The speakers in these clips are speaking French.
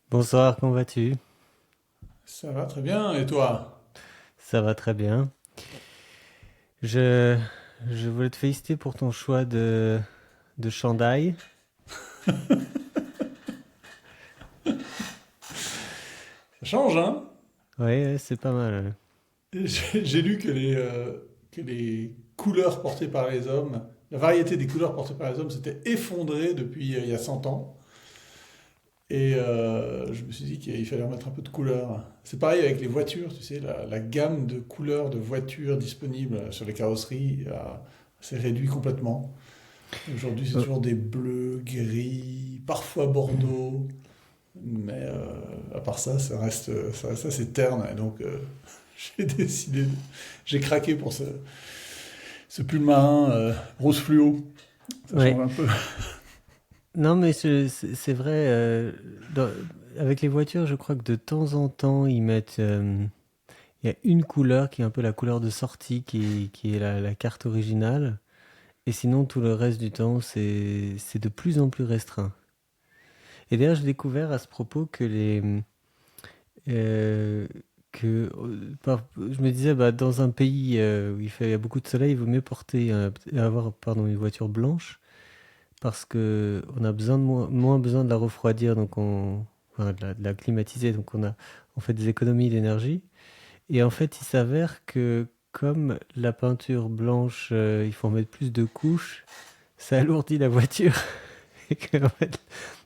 Bonsoir, comment vas-tu? Ça va très bien, et toi? Ça va très bien. Je, je voulais te féliciter pour ton choix de chandail. Ça change, hein? Oui, ouais, c'est pas mal. J'ai lu que les couleurs portées par les hommes, la variété des couleurs portées par les hommes s'était effondrée depuis il y a 100 ans. Et je me suis dit qu'il fallait remettre un peu de couleur. C'est pareil avec les voitures, tu sais, la gamme de couleurs de voitures disponibles sur les carrosseries s'est réduite complètement. Aujourd'hui, c'est Euh, toujours des bleus, gris, parfois bordeaux. Mais à part ça, ça reste assez terne. Et donc, j'ai décidé, j'ai craqué pour ce pull marin rose fluo. Ça change ouais. un peu. Non, mais c'est vrai, avec les voitures, je crois que de temps en temps, ils mettent. Il y a une couleur qui est un peu la couleur de sortie, qui est la carte originale. Et sinon, tout le reste du temps, c'est de plus en plus restreint. Et d'ailleurs, j'ai découvert à ce propos que Euh, je me disais, bah, dans un pays où il y a beaucoup de soleil, il vaut mieux avoir une voiture blanche parce que on a moins besoin de la refroidir, enfin, de la climatiser, donc on fait des économies d'énergie. Et en fait, il s'avère que comme la peinture blanche, il faut en mettre plus de couches, ça alourdit la voiture. Et que, en fait,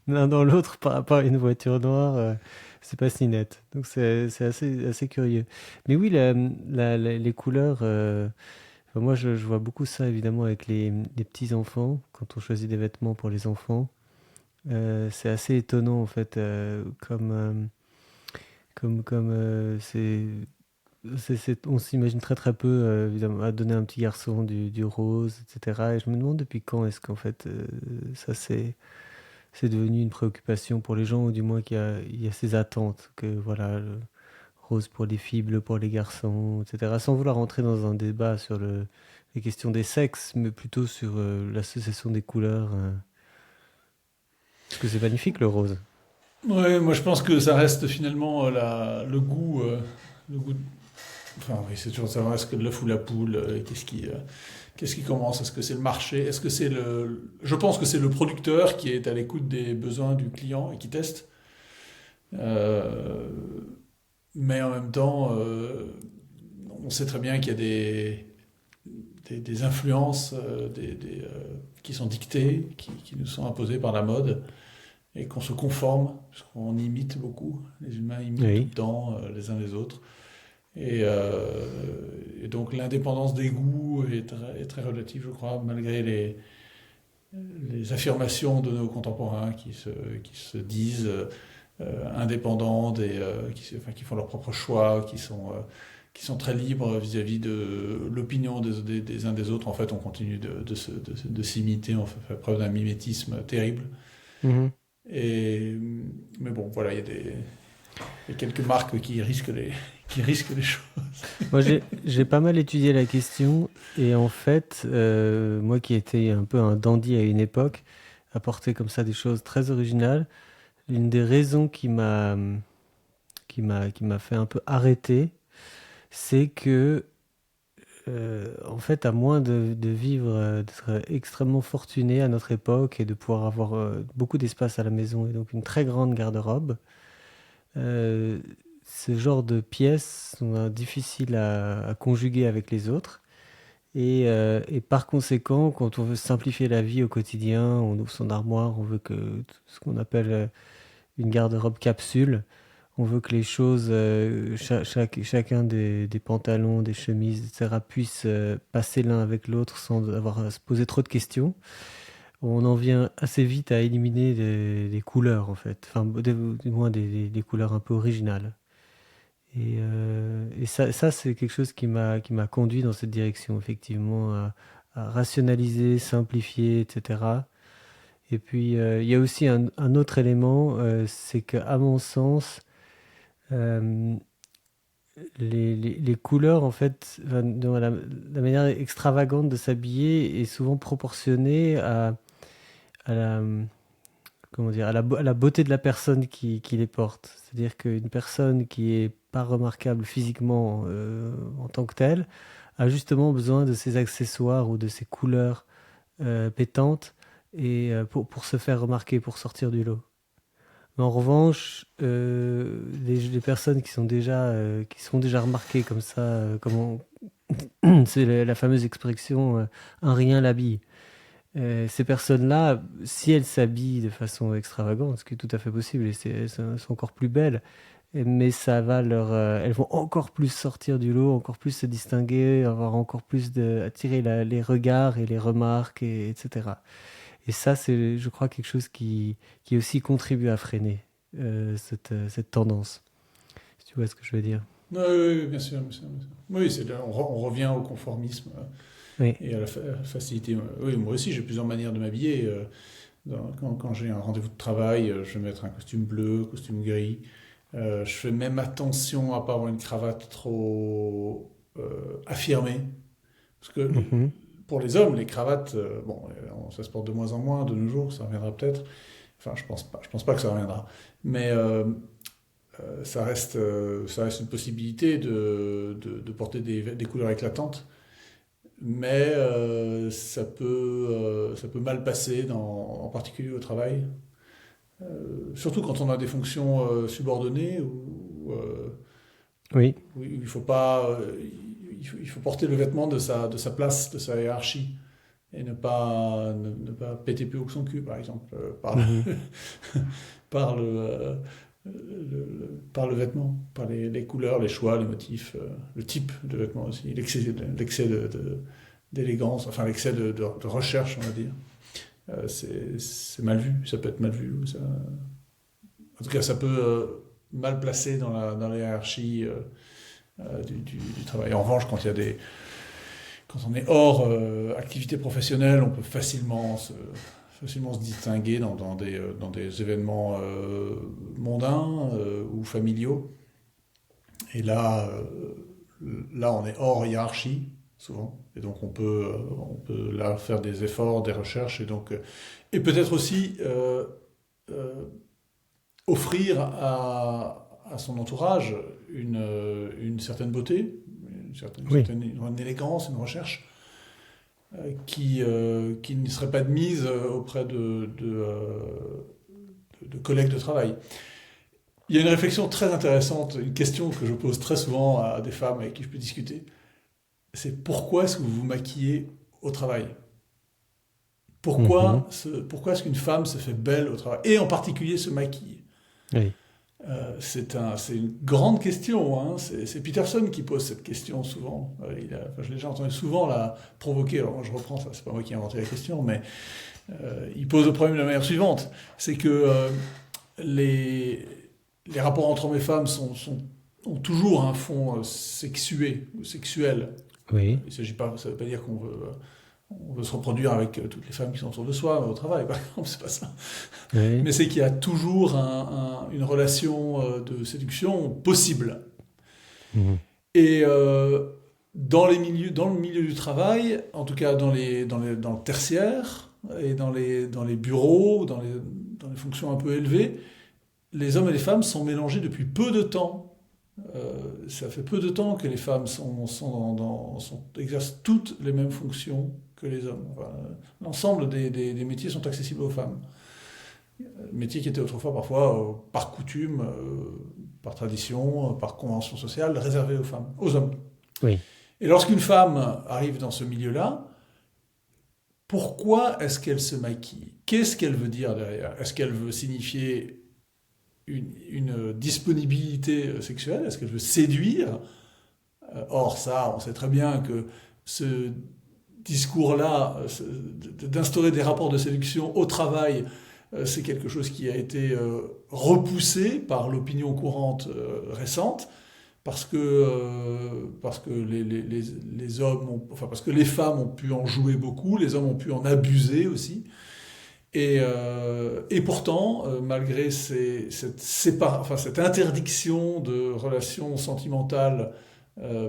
l'un dans l'autre par rapport à une voiture noire, c'est pas si net. Donc c'est assez curieux. Mais oui, les couleurs, enfin, moi je vois beaucoup ça évidemment avec les petits enfants, quand on choisit des vêtements pour les enfants. C'est assez étonnant en fait, on s'imagine très très peu évidemment à donner à un petit garçon du rose, etc. Et je me demande depuis quand est-ce qu'en fait ça c'est devenu une préoccupation pour les gens, ou du moins il y a ces attentes que voilà, le rose pour les filles, bleu pour les garçons, etc. Sans vouloir rentrer dans un débat sur les questions des sexes, mais plutôt sur l'association des couleurs. Parce que c'est magnifique le rose. Ouais, moi je pense que ça reste finalement le goût. Enfin, oui, c'est toujours savoir est-ce que l'œuf ou la poule, qu'est-ce qui commence? Est-ce que c'est le marché? Est-ce que c'est le. Je pense que c'est le producteur qui est à l'écoute des besoins du client et qui teste. Euh, mais en même temps, on sait très bien qu'il y a des influences qui sont dictées, qui nous sont imposées par la mode, et qu'on se conforme, parce qu'on imite beaucoup. Les humains imitent tout Oui. le temps les uns les autres. Et, euh, et donc l'indépendance des goûts est très relative, je crois, malgré les affirmations de nos contemporains qui se disent indépendants, enfin, qui font leurs propres choix, qui sont très libres vis-à-vis de l'opinion des uns des autres. En fait, on continue de s'imiter, on fait preuve d'un mimétisme terrible. Mhm. Et, mais bon, voilà, il y a quelques marques qui risquent les choses. Moi, j'ai pas mal étudié la question, et en fait, moi qui étais un peu un dandy à une époque, apporter comme ça des choses très originales. Une des raisons qui m'a fait un peu arrêter, c'est que en fait, à moins de vivre, d'être extrêmement fortuné à notre époque et de pouvoir avoir beaucoup d'espace à la maison et donc une très grande garde-robe, euh, ce genre de pièces sont difficiles à conjuguer avec les autres. Et par conséquent, quand on veut simplifier la vie au quotidien, on ouvre son armoire, on veut que ce qu'on appelle une garde-robe capsule. On veut que les choses, chacun des pantalons, des chemises, etc., puissent passer l'un avec l'autre sans avoir à se poser trop de questions. On en vient assez vite à éliminer les couleurs, en fait. Enfin, du moins des couleurs un peu originales. Et ça c'est quelque chose qui m'a conduit dans cette direction, effectivement, à rationaliser, simplifier, etc. Et puis, il y a aussi un autre élément, c'est qu'à mon sens, euh, les couleurs, en fait, enfin, dans la manière extravagante de s'habiller est souvent proportionnée à la, comment dire, à la beauté de la personne qui les porte. C'est-à-dire qu'une personne qui est pas remarquable physiquement en tant que telle a justement besoin de ces accessoires ou de ces couleurs pétantes et pour se faire remarquer, pour sortir du lot. Mais en revanche, les personnes qui sont déjà remarquées comme ça, c'est la fameuse expression un rien l'habille. Ces personnes-là, si elles s'habillent de façon extravagante, ce qui est tout à fait possible, et elles sont encore plus belles, mais elles vont encore plus sortir du lot, encore plus se distinguer, avoir encore plus attirer les regards et les remarques, etc. Et ça, c'est, je crois, quelque chose qui aussi contribue à freiner cette tendance. Si tu vois ce que je veux dire. Oui, oui, oui, bien sûr, bien sûr, bien sûr. Oui, on revient au conformisme Oui. et à la facilité. Oui, moi aussi, j'ai plusieurs manières de m'habiller. Quand j'ai un rendez-vous de travail, je vais mettre un costume bleu, costume gris. Je fais même attention à pas avoir une cravate trop affirmée. Parce que Mhm. pour les hommes, les cravates, bon, ça se porte de moins en moins de nos jours, ça reviendra peut-être. Enfin, je pense pas que ça reviendra. Mais ça reste une possibilité de porter des couleurs éclatantes. Mais ça peut mal passer, en particulier au travail. Surtout quand on a des fonctions subordonnées Oui. où il faut pas, il faut porter le vêtement de sa place, de sa hiérarchie, et ne pas péter plus haut que son cul, par exemple, Mhm. par par le vêtement, par les couleurs, les choix, les motifs, le type de vêtement aussi, l'excès d'élégance, enfin l'excès de recherche, on va dire. C'est mal vu, ça peut être mal vu. En tout cas, ça peut mal placer dans la hiérarchie du travail. En revanche, quand on est hors activité professionnelle, on peut facilement se distinguer dans des événements mondains ou familiaux. Et là, on est hors hiérarchie, souvent. Et donc, on peut là faire des efforts, des recherches, et peut-être aussi euh, offrir à son entourage une certaine beauté, Oui. une élégance, une recherche qui ne serait pas admise auprès de collègues de travail. Il y a une réflexion très intéressante, une question que je pose très souvent à des femmes avec qui je peux discuter. C'est pourquoi est-ce que vous vous maquillez au travail? Mhm. Pourquoi est-ce qu'une femme se fait belle au travail? Et en particulier se maquille. Oui. C'est une grande question. Hein. C'est Peterson qui pose cette question souvent. Je l'ai déjà entendu souvent la provoquer. Alors moi, je reprends ça, c'est pas moi qui ai inventé la question, mais il pose le problème de la manière suivante. C'est que les, les rapports entre hommes et femmes ont toujours un fond sexué ou sexuel. Oui. Il s'agit pas, ça ne veut pas dire on veut se reproduire avec toutes les femmes qui sont autour de soi au travail, par exemple, c'est pas ça. Oui. Mais c'est qu'il y a toujours une relation de séduction possible. Mhm. Et dans le milieu du travail, en tout cas dans le tertiaire et dans les bureaux, dans les fonctions un peu élevées, les hommes et les femmes sont mélangés depuis peu de temps. Ça fait peu de temps que les femmes exercent toutes les mêmes fonctions que les hommes. Enfin, l'ensemble des métiers sont accessibles aux femmes. Métiers qui étaient autrefois parfois, par coutume, par tradition, par convention sociale, réservés aux femmes, aux hommes. Oui. Et lorsqu'une femme arrive dans ce milieu-là, pourquoi est-ce qu'elle se maquille? Qu'est-ce qu'elle veut dire derrière? Est-ce qu'elle veut signifier une disponibilité sexuelle? Est-ce qu'elle veut séduire? Or, ça, on sait très bien que ce discours-là, d'instaurer des rapports de séduction au travail, c'est quelque chose qui a été repoussé par l'opinion courante récente, parce que les hommes enfin, parce que les femmes ont pu en jouer beaucoup, les hommes ont pu en abuser aussi. Et pourtant, malgré cette interdiction de relations sentimentales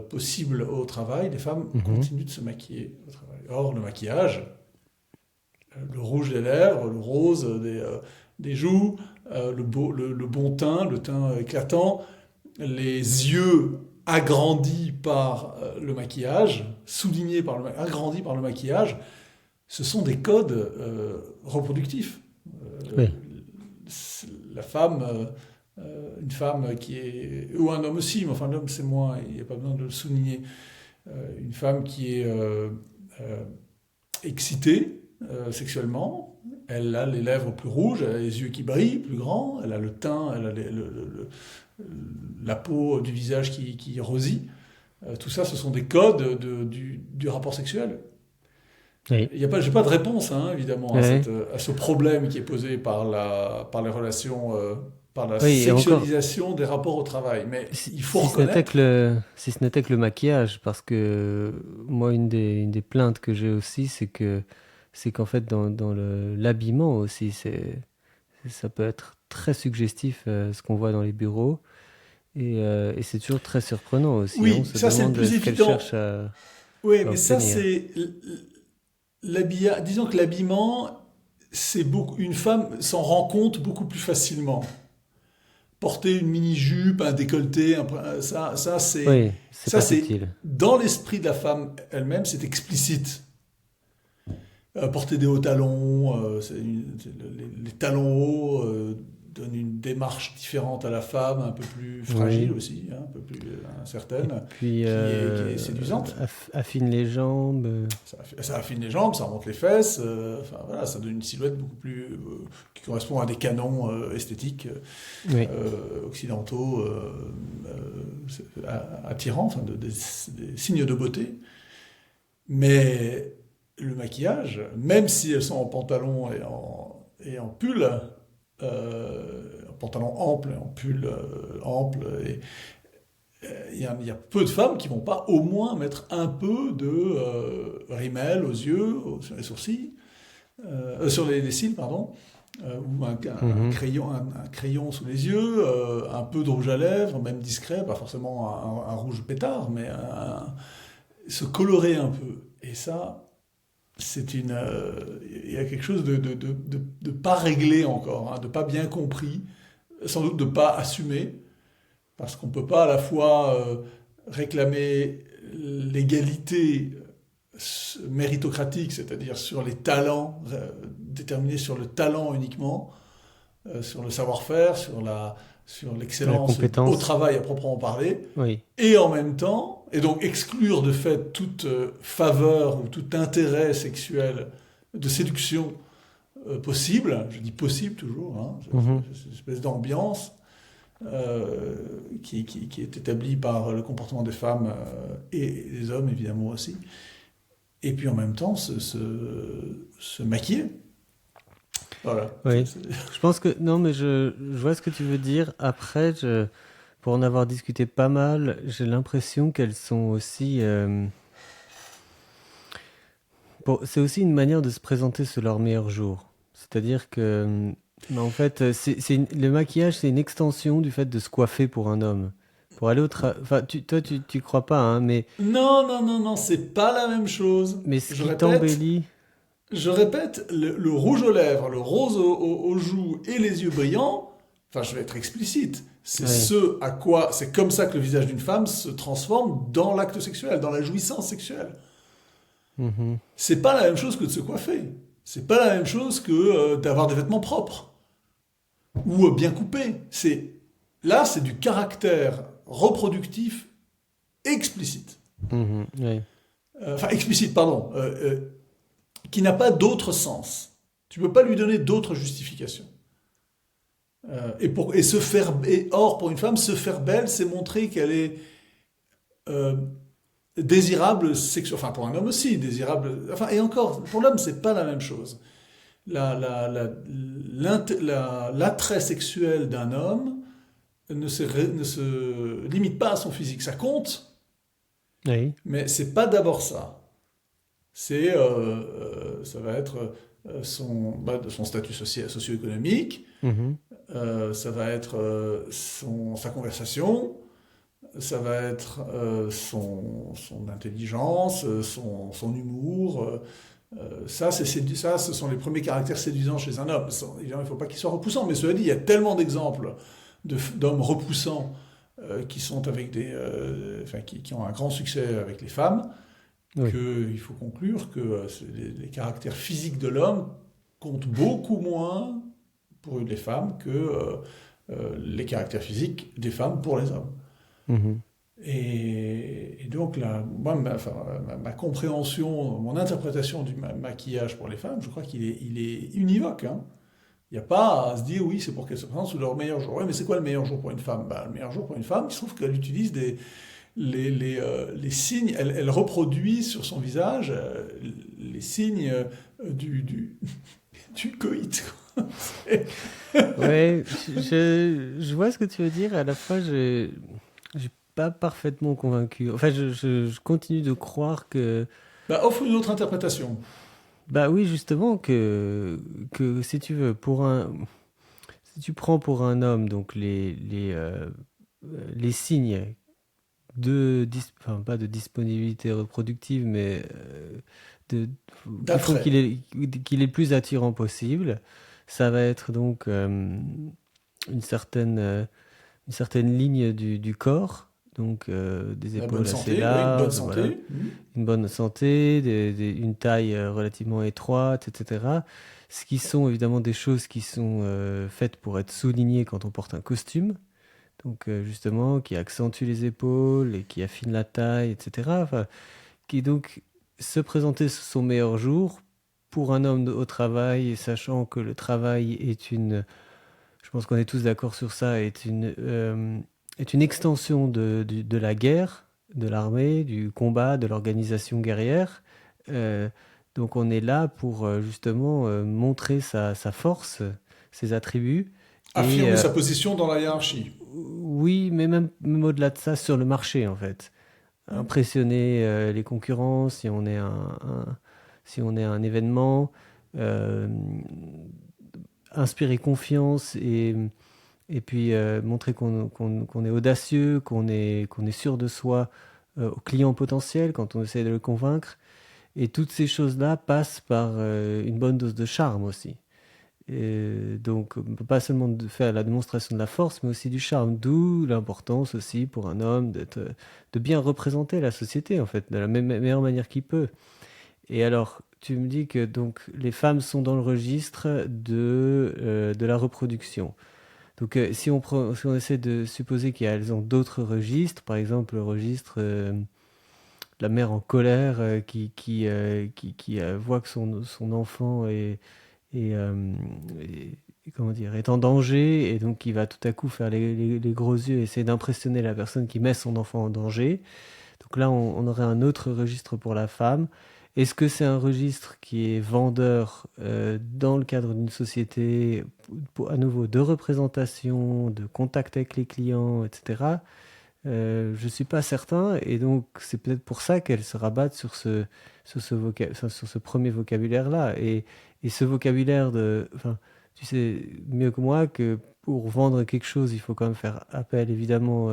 possibles au travail, les femmes Mhm. continuent de se maquiller au travail. Or, le maquillage, le rouge des lèvres, le rose des joues, le bon teint, le teint éclatant, les yeux agrandis par le maquillage, agrandis par le maquillage, ce sont des codes reproductifs. Euh, Oui. la femme, une femme qui est, ou un homme aussi, mais enfin l'homme c'est moins, il n'y a pas besoin de le souligner, une femme qui est excitée sexuellement, elle a les lèvres plus rouges, elle a les yeux qui brillent, plus grands, elle a le teint, elle a la peau du visage qui rosit. Tout ça, ce sont des codes du rapport sexuel. Oui. J'ai pas de réponse, hein, évidemment, Ouais. à ce problème qui est posé par les relations, par la Oui, et encore, sexualisation des rapports au travail. Mais il faut reconnaître. si ce n'était que le maquillage, parce que moi, une des plaintes que j'ai aussi, c'est qu'en fait, dans l'habillement aussi, ça peut être très suggestif, ce qu'on voit dans les bureaux. Et c'est toujours très surprenant aussi, hein. On Oui, se ça c'est le demande plus ce qu'elle évident. cherche Oui, à mais ça obtenir. c'est l'habillage. Disons que l'habillement, c'est beaucoup. Une femme s'en rend compte beaucoup plus facilement. Porter une mini-jupe, un décolleté, Oui, c'est ça pas c'est subtil. dans l'esprit de la femme elle-même, c'est explicite. Porter des hauts talons, les talons hauts donnent une démarche différente à la femme, un peu plus fragile Oui. aussi, hein, un peu plus Et incertaine, puis, qui est séduisante. affine les jambes. Ça affine les jambes, ça remonte les fesses, enfin voilà, ça donne une silhouette beaucoup plus qui correspond à des canons esthétiques Oui. occidentaux attirants, enfin des signes de beauté. Mais le maquillage, même si elles sont en pantalon et en pull, en pantalon ample et en pull ample, il y a peu de femmes qui vont pas au moins mettre un peu de rímel aux yeux, sur les sourcils, sur les cils, pardon, ou Mhm. un crayon sous les yeux, un peu de rouge à lèvres, même discret, pas forcément un rouge pétard, mais se colorer un peu. Et ça, il y a quelque chose de pas réglé encore, hein, de pas bien compris, sans doute de pas assumé, parce qu'on peut pas à la fois réclamer l'égalité méritocratique, c'est-à-dire sur les talents, déterminés sur le talent uniquement, sur le savoir-faire, sur La l'excellence au compétence. travail à proprement parler, Oui. et en même temps, et donc exclure de fait toute faveur ou tout intérêt sexuel de séduction possible, je dis possible toujours, hein, Mhm. c'est une espèce d'ambiance qui est établie par le comportement des femmes et des hommes évidemment aussi, et puis en même temps se maquiller. Voilà. Oui. Je pense que non, mais je vois ce que tu veux dire. Après, pour en avoir discuté pas mal, j'ai l'impression qu'elles sont aussi. Bon, c'est aussi une manière de se présenter sur leur meilleur jour. C'est-à-dire que, en fait, le maquillage, c'est une extension du fait de se coiffer pour un homme. Pour aller au travail. Enfin, toi, tu crois pas, hein, Non, non, non, non, c'est pas la même chose. mais ce Je qui répète, t'embellit. le rouge aux lèvres, le rose aux joues et les yeux brillants, enfin je vais être explicite, Oui. c'est comme ça que le visage d'une femme se transforme dans l'acte sexuel, dans la jouissance sexuelle. Mhm. C'est pas la même chose que de se coiffer. C'est pas la même chose que d'avoir des vêtements propres ou bien coupés. C'est du caractère reproductif explicite. Mhm. Oui. Enfin explicite, pardon, qui n'a pas d'autre sens. Tu peux pas lui donner d'autre justification. Or, pour une femme, se faire belle, c'est montrer qu'elle est euh, désirable sexuellement. Enfin, pour un homme aussi, désirable. Enfin, et encore, pour l'homme, c'est pas la même chose. L'attrait sexuel d'un homme ne se limite pas à son physique. Ça compte, Oui. mais c'est pas d'abord ça. Ça va être son statut socio-économique, Mhm. ça va être sa conversation, ça va être son intelligence, son humour, Ça, ce sont les premiers caractères séduisants chez un homme. Évidemment, il ne faut pas qu'il soit repoussant, mais cela dit, il y a tellement d'exemples d'hommes repoussants qui sont avec enfin, qui ont un grand succès avec les femmes, Oui. qu'il faut conclure que les caractères physiques de l'homme comptent beaucoup moins pour les femmes que les caractères physiques des femmes pour les hommes. Mhm. Et donc, là, moi, enfin, ma compréhension, mon interprétation du maquillage pour les femmes, je crois il est univoque, hein. Il n'y a pas à se dire, oui, c'est pour qu'elles se présentent sous leur meilleur jour. Oui, mais c'est quoi le meilleur jour pour une femme? Ben, le meilleur jour pour une femme, il se trouve qu'elle utilise les signes, elle reproduit sur son visage les signes du coït, quoi. Ouais, je vois ce que tu veux dire. À la fois, je suis pas parfaitement convaincu. Enfin, je continue de croire que, Ben, offre une autre interprétation. bah oui, justement, que si tu veux, si tu prends pour un homme, donc les signes enfin, pas de disponibilité reproductive, mais de, qui font D'attrait. qu'il est le plus attirant possible, ça va être donc une certaine, euh, une certaine ligne du corps, donc des La bonne épaules assez santé, oui, une bonne larges, voilà, santé. Mhm. une bonne santé, une taille relativement étroite, etc. Ce qui sont évidemment des choses qui sont faites pour être soulignées quand on porte un costume. Donc justement, qui accentue les épaules et qui affine la taille, etc. Enfin, qui donc se présenter sous son meilleur jour pour un homme au travail, et sachant que le travail je pense qu'on est tous d'accord sur ça, est une extension de la guerre, de l'armée, du combat, de l'organisation guerrière. Euh, donc on est là pour justement montrer sa force, ses attributs. Et Affirmer sa position dans la hiérarchie. oui, mais même au-delà de ça, sur le marché, en fait. Ouais. Impressionner les concurrents si on est si on est un événement, euh, inspirer confiance et puis montrer qu'on est audacieux, qu'on est sûr de soi au client potentiel quand on essaie de le convaincre. Et toutes ces choses-là passent par une bonne dose de charme aussi. Et donc, pas seulement de faire la démonstration de la force, mais aussi du charme. D'où l'importance aussi pour un homme de bien représenter la société, en fait, de la meilleure manière qu'il peut. Et alors, tu me dis que donc les femmes sont dans le registre de la reproduction. Donc, si on essaie de supposer qu'elles ont d'autres registres, par exemple le registre la mère en colère qui voit que son enfant comment dire, est en danger et donc qui va tout à coup faire les gros yeux et essayer d'impressionner la personne qui met son enfant en danger. Donc là, on aurait un autre registre pour la femme. Est-ce que c'est un registre qui est vendeur dans le cadre d'une société, à nouveau, de représentation, de contact avec les clients, etc. Je ne suis pas certain, et donc c'est peut-être pour ça qu'elles se rabattent sur ce premier vocabulaire-là. Et ce vocabulaire enfin, tu sais mieux que moi que pour vendre quelque chose, il faut quand même faire appel évidemment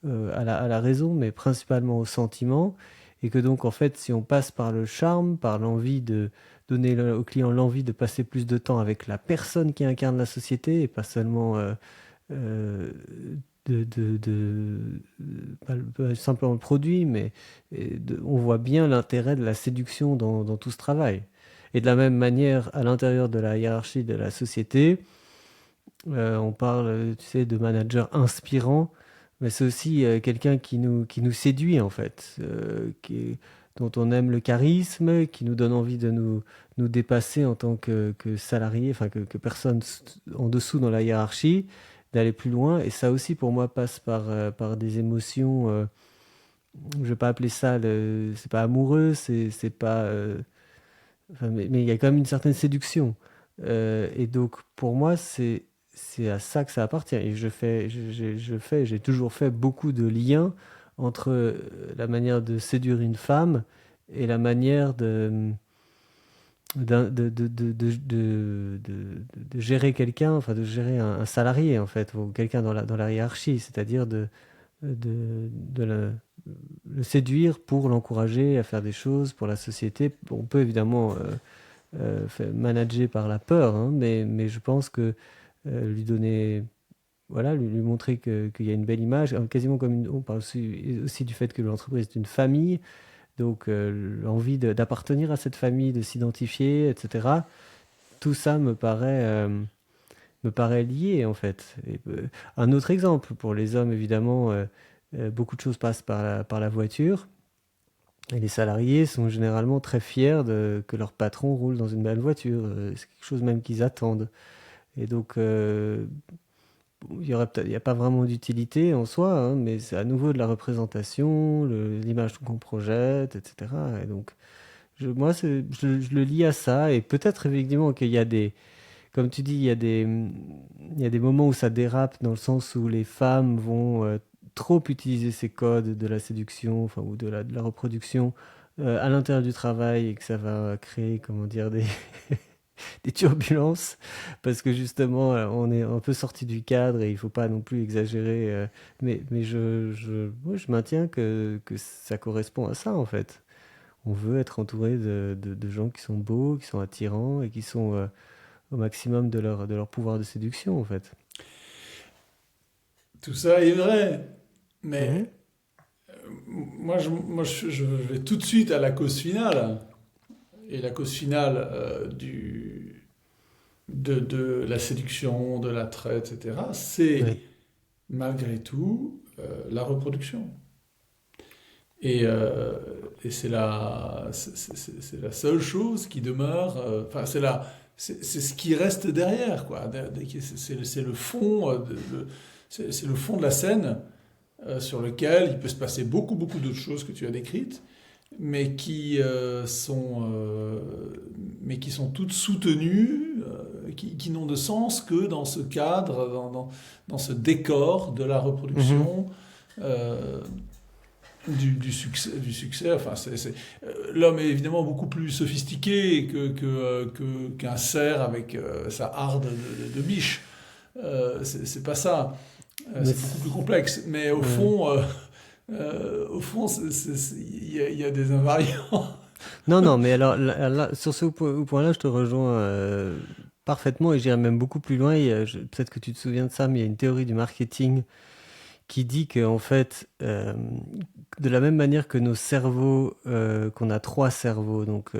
à la raison, mais principalement au sentiment. Et que donc en fait, si on passe par le charme, par l'envie de donner au client l'envie de passer plus de temps avec la personne qui incarne la société, et pas seulement euh, pas simplement le produit, mais on voit bien l'intérêt de la séduction dans tout ce travail. Et de la même manière, à l'intérieur de la hiérarchie de la société, on parle, tu sais, de manager inspirant, mais c'est aussi quelqu'un qui nous séduit, en fait, dont on aime le charisme, qui nous donne envie de nous dépasser en tant que salarié, enfin que personne en dessous dans la hiérarchie, d'aller plus loin. Et ça aussi, pour moi, passe par des émotions, je ne vais pas appeler ça, c'est pas amoureux, c'est pas... enfin, mais il y a quand même une certaine séduction. Et donc, pour moi, c'est à ça que ça appartient. Et j'ai toujours fait beaucoup de liens entre la manière de séduire une femme et la manière de gérer quelqu'un, enfin de gérer un salarié en fait, ou quelqu'un dans la hiérarchie, c'est-à-dire de, le séduire pour l'encourager à faire des choses pour la société. On peut évidemment manager par la peur, hein, mais je pense que lui donner, voilà, lui montrer qu'il y a une belle image, quasiment comme on parle aussi du fait que l'entreprise est une famille, donc l'envie d'appartenir à cette famille, de s'identifier, etc. Tout ça me paraît lié en fait. Un autre exemple, pour les hommes évidemment, beaucoup de choses passent par la voiture. Et les salariés sont généralement très fiers que leur patron roule dans une belle voiture. C'est quelque chose même qu'ils attendent. Et donc, il n'y a pas vraiment d'utilité en soi, hein, mais c'est à nouveau de la représentation, l'image qu'on projette, etc. Et donc, moi, je le lis à ça. Et peut-être effectivement qu'il y a comme tu dis, il y a des moments où ça dérape dans le sens où les femmes vont trop utiliser ces codes de la séduction, enfin, ou de la reproduction à l'intérieur du travail et que ça va créer, comment dire, des turbulences parce que justement, on est un peu sorti du cadre et il faut pas non plus exagérer. Mais moi, je maintiens que ça correspond à ça en fait. On veut être entouré de gens qui sont beaux, qui sont attirants et qui sont au maximum de leur pouvoir de séduction, en fait. Tout ça est vrai, Mhm. mais je vais tout de suite à la cause finale. Et la cause finale de la séduction, de l'attrait, etc., c'est Oui. malgré tout la reproduction. Et, euh, et c'est la seule chose qui demeure, enfin, c'est ce qui reste derrière, quoi. C'est le fond, c'est le fond de la scène sur lequel il peut se passer beaucoup, beaucoup d'autres choses que tu as décrites, mais mais qui sont toutes soutenues, qui n'ont de sens que dans ce cadre, dans ce décor de la Mhm. reproduction. euh, du succès. Enfin, l'homme est évidemment beaucoup plus sophistiqué qu'un cerf avec sa harde de biche. C'est pas ça. Mais C'est beaucoup plus complexe. Mais ouais. au fond, il y a des invariants. Non, non, mais alors, sur ce point-là, je te rejoins parfaitement et j'irais même beaucoup plus loin. Peut-être que tu te souviens de ça, mais il y a une théorie du marketing qui dit que, en fait, de la même manière que nos cerveaux, qu'on a trois cerveaux, donc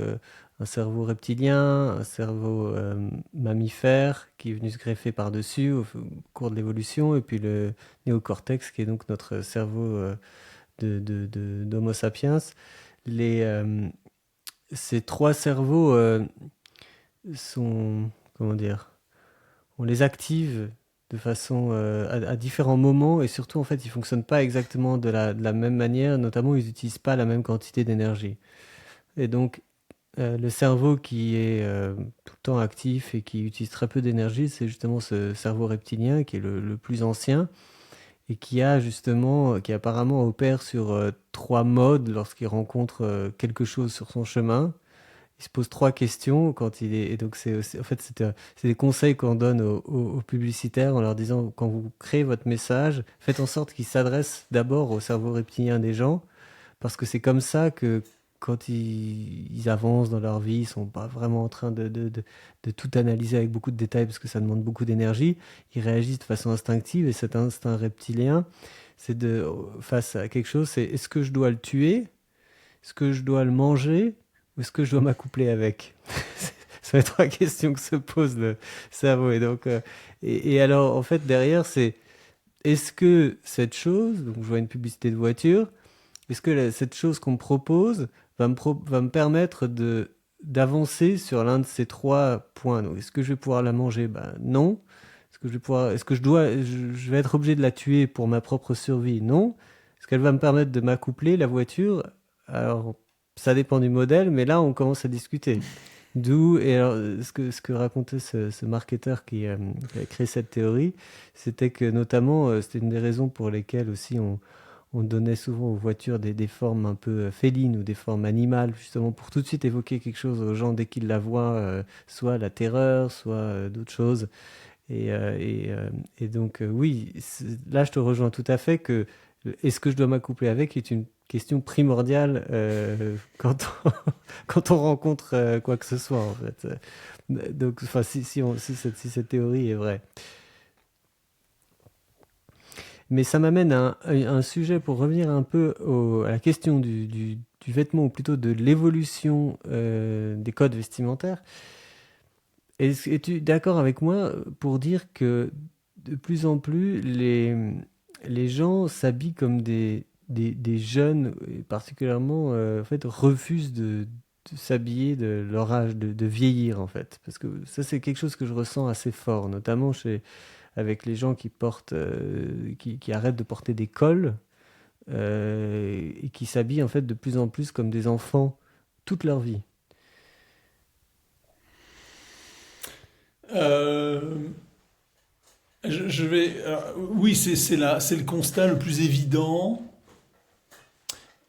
un cerveau reptilien, un cerveau mammifère qui est venu se greffer par-dessus au cours de l'évolution, et puis le néocortex qui est donc notre cerveau d'Homo sapiens. Les, ces trois cerveaux sont, comment dire, on les active de façon à différents moments et surtout en fait ils fonctionnent pas exactement de la même manière, notamment ils n'utilisent pas la même quantité d'énergie. Et donc le cerveau qui est tout le temps actif et qui utilise très peu d'énergie, c'est justement ce cerveau reptilien qui est le plus ancien et qui a justement, qui apparemment opère sur trois modes lorsqu'il rencontre quelque chose sur son chemin. Il se pose trois questions quand il est. Et donc, en fait, c'est des conseils qu'on donne aux publicitaires en leur disant quand vous créez votre message, faites en sorte qu'il s'adresse d'abord au cerveau reptilien des gens, parce que c'est comme ça que quand ils avancent dans leur vie, ils sont pas vraiment en train de tout analyser avec beaucoup de détails, parce que ça demande beaucoup d'énergie. Ils réagissent de façon instinctive, et cet instinct reptilien, c'est face à quelque chose, c'est est-ce que je dois le tuer? Est-ce que je dois le manger ou est-ce que je dois m'accoupler avec? Ce sont les trois questions que se pose le cerveau. Et donc, et alors, en fait, derrière, c'est est-ce que cette chose, donc je vois une publicité de voiture, est-ce que cette chose qu'on me propose va me permettre d'avancer sur l'un de ces trois points? Donc, est-ce que je vais pouvoir la manger? Ben non. Est-ce que je vais être obligé de la tuer pour ma propre survie? Non. Est-ce qu'elle va me permettre de m'accoupler, la voiture? Alors, ça dépend du modèle, mais là, on commence à discuter. D'où, et alors, ce que racontait ce marketeur qui a créé cette théorie, c'était que notamment, c'était une des raisons pour lesquelles aussi on donnait souvent aux voitures des formes un peu félines ou des formes animales, justement pour tout de suite évoquer quelque chose aux gens dès qu'ils la voient, soit la terreur, soit d'autres choses. Et, euh, et, euh, et donc, oui, là, je te rejoins tout à fait que est-ce que je dois m'accoupler avec est une question primordiale quand quand on rencontre quoi que ce soit, en fait. Donc, enfin, si cette théorie est vraie. Mais ça m'amène à un sujet pour revenir un peu à la question du vêtement, ou plutôt de l'évolution des codes vestimentaires. Es-tu d'accord avec moi pour dire que de plus en plus, les gens s'habillent comme des jeunes, et particulièrement, en fait, refusent de s'habiller de leur âge, de vieillir, en fait. Parce que ça, c'est quelque chose que je ressens assez fort, notamment avec les gens qui portent, qui arrêtent de porter des cols et qui s'habillent, en fait, de plus en plus comme des enfants toute leur vie. Euh, je vais. Oui, c'est le constat le plus évident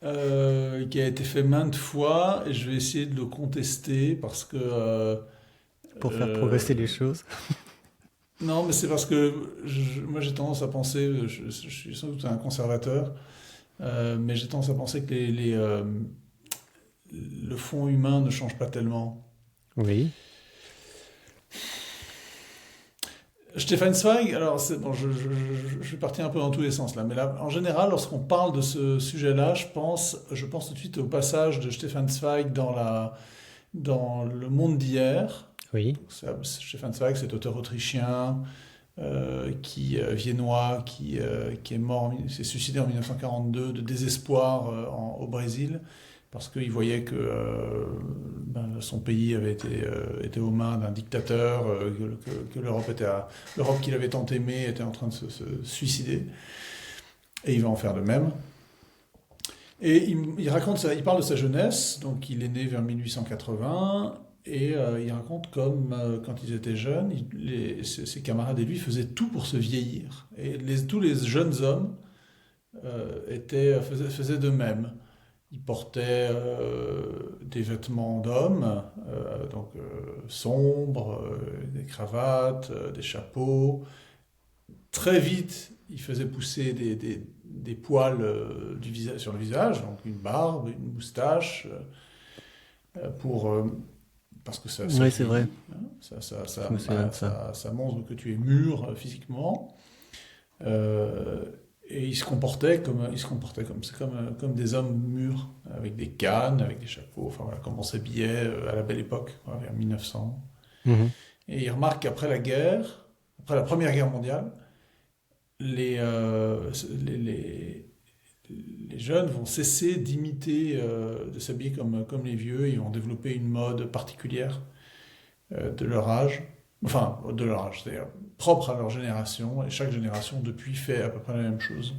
qui a été fait maintes fois, et je vais essayer de le contester parce que. Pour faire progresser les Euh, choses. non, mais c'est parce que moi j'ai tendance à penser, je suis sans doute un conservateur, mais j'ai tendance à penser que le fond humain ne change pas tellement. Oui. Stefan Zweig, alors c'est bon, je vais partir un peu dans tous les sens là, mais là, en général, lorsqu'on parle de ce sujet-là, je pense tout de suite au passage de Stefan Zweig dans Le Monde d'hier. Oui. Stefan Zweig, cet auteur autrichien, viennois, qui est mort, s'est suicidé en 1942 de désespoir au Brésil, parce qu'il voyait que son pays était aux mains d'un dictateur, que l'Europe qu'il avait tant aimée était en train de se suicider, et il va en faire de même. Et il parle de sa jeunesse, donc il est né vers 1880, et il raconte comme quand ils étaient jeunes, ses camarades et lui faisaient tout pour se vieillir. Et tous les jeunes hommes faisaient de même. Ils portaient des vêtements d'hommes, donc sombres, des cravates, des chapeaux. Très vite, ils faisaient pousser des poils sur le visage, donc une barbe, une moustache, pour parce que ça Oui, c'est vrai. vieillit, hein. Je me souviens de ça. Ça montre que tu es mûr physiquement. Euh, et ils se comportaient comme des hommes mûrs, avec des cannes, avec des chapeaux, enfin voilà, comme on s'habillait à la belle époque, quoi, vers 1900. Mhm. Et il remarque qu'après la guerre, après la Première Guerre mondiale, les, euh, les, les, les jeunes vont cesser d'imiter, de s'habiller comme les vieux, ils vont développer une mode particulière de leur âge, enfin de leur âge, c'est-à-dire propre à leur génération, et chaque génération depuis fait à peu près la même chose.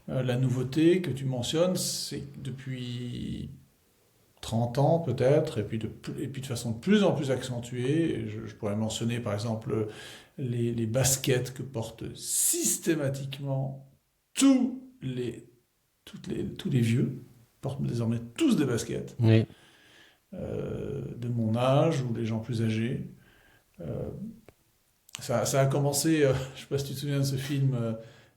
La nouveauté que tu mentionnes, c'est que depuis 30 ans peut-être, et puis de façon de plus en plus accentuée, je pourrais mentionner par exemple les baskets que portent systématiquement tous les, tous les vieux, portent désormais tous des baskets, Oui. de mon âge ou les gens plus âgés. Euh, ça a commencé, je ne sais pas si tu te souviens de ce film,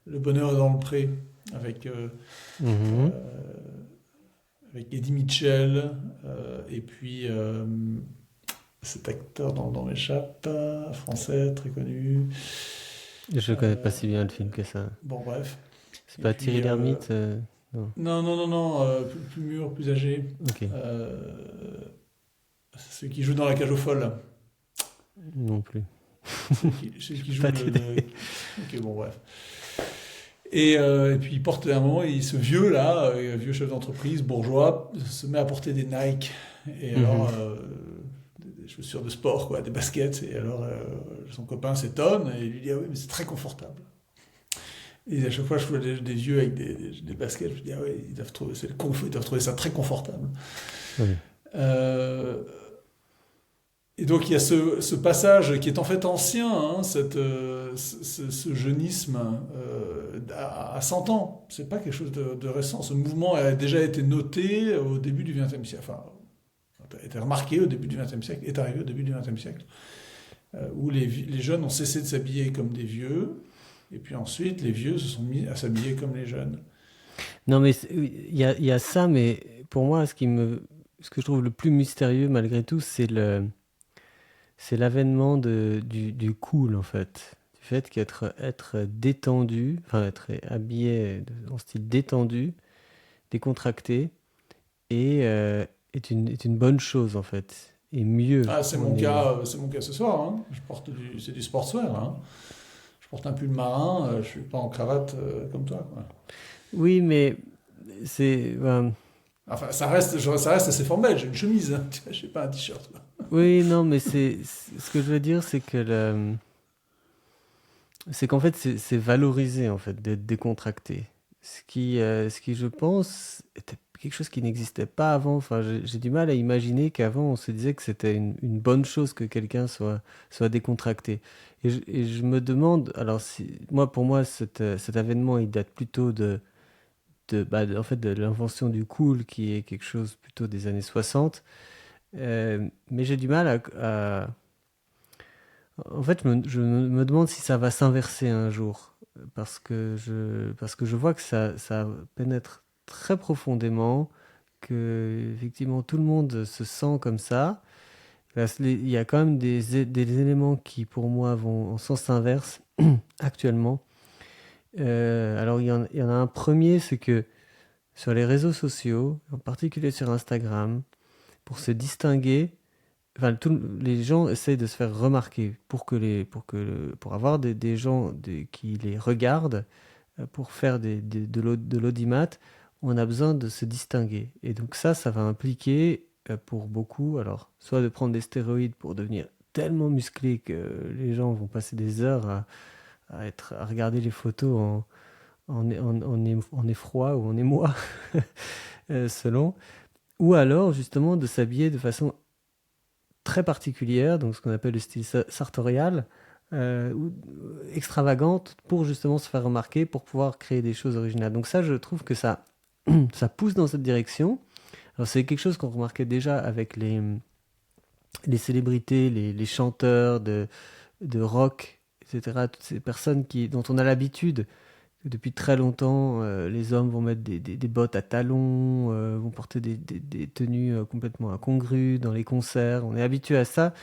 Le bonheur est dans le pré, avec, euh, Mhm. euh, avec Eddie Mitchell, et puis cet acteur dont le nom m'échappe, français, très connu. Je connais pas Euh, si bien le film que ça. bon, bref. C'est Et pas Thierry puis, Lhermitte non. non, non, non, non, plus mûr, plus âgé. Ok. Euh, Celui qui joue dans La Cage aux Folles. Non plus. Celui qui J'ai joue pas le, d'idée. le- Ok, bon, bref. Et puis il porte à un moment, et ce vieux là, vieux chef d'entreprise, bourgeois, se met à porter des Nike. Et alors, Mhm. des chaussures de sport, quoi, des baskets. Et alors, son copain s'étonne et il lui dit: ah oui, mais c'est très confortable. Et à chaque fois, je vois des vieux avec des baskets, je me dis: ah oui, ils doivent trouver, c'est le confort, ils doivent trouver ça très confortable. Oui. Euh, Et donc il y a ce passage qui est en fait ancien, hein, ce jeunisme à 100 ans. C'est pas quelque chose de récent. Ce mouvement a déjà été noté au début du XXe siècle. Enfin, a été remarqué au début du XXe siècle, est arrivé au début du XXe siècle, où les jeunes ont cessé de s'habiller comme des vieux, Et puis ensuite, les vieux se sont mis à s'habiller comme les jeunes. Non, mais il y a ça, mais pour moi, ce que je trouve le plus mystérieux malgré tout, c'est l'avènement du cool, en fait. Du fait être détendu, enfin être habillé en style détendu, décontracté, est une bonne chose, en fait. Et mieux, Ah, on est... c'est mon cas ce soir, hein. C'est du sportswear, hein. Je porte un pull marin, je suis pas en cravate comme toi, quoi. Oui, mais c'est... Enfin, ça reste assez formel. J'ai une chemise, hein. Tu vois, j'ai pas un t-shirt, quoi. oui, non, mais ce que je veux dire, c'est que c'est qu'en fait, c'est valorisé, en fait, d'être décontracté. Ce qui, je pense, était quelque chose qui n'existait pas avant. Enfin, j'ai du mal à imaginer qu'avant, on se disait que c'était une bonne chose que quelqu'un soit décontracté. Et je me demande, alors, pour moi, cet avènement, il date plutôt en fait, de l'invention du cool, qui est quelque chose plutôt des années 60. Mais j'ai du mal en fait, je me demande si ça va s'inverser un jour, parce que je vois que ça pénètre très profondément, que effectivement tout le monde se sent comme ça. Il y a quand même des éléments qui, pour moi, vont en sens inverse actuellement. Alors, il y en a un premier, c'est que sur les réseaux sociaux, en particulier sur Instagram, pour se distinguer, enfin, les gens essayent de se faire remarquer pour avoir des gens qui les regardent, pour faire de l'audimat, on a besoin de se distinguer. Et donc ça va impliquer pour beaucoup, alors, soit de prendre des stéroïdes pour devenir tellement musclé que les gens vont passer des heures à regarder les photos en effroi ou en émoi, selon, ou alors justement de s'habiller de façon très particulière, donc ce qu'on appelle le style sartorial, ou extravagante, pour justement se faire remarquer, pour pouvoir créer des choses originales. Donc ça, je trouve que ça pousse dans cette direction. Alors c'est quelque chose qu'on remarquait déjà avec les célébrités, les chanteurs de rock, etc. Toutes ces personnes dont on a l'habitude que depuis très longtemps, les hommes vont mettre des bottes à talons, vont porter des tenues complètement incongrues dans les concerts. On est habitué à ça.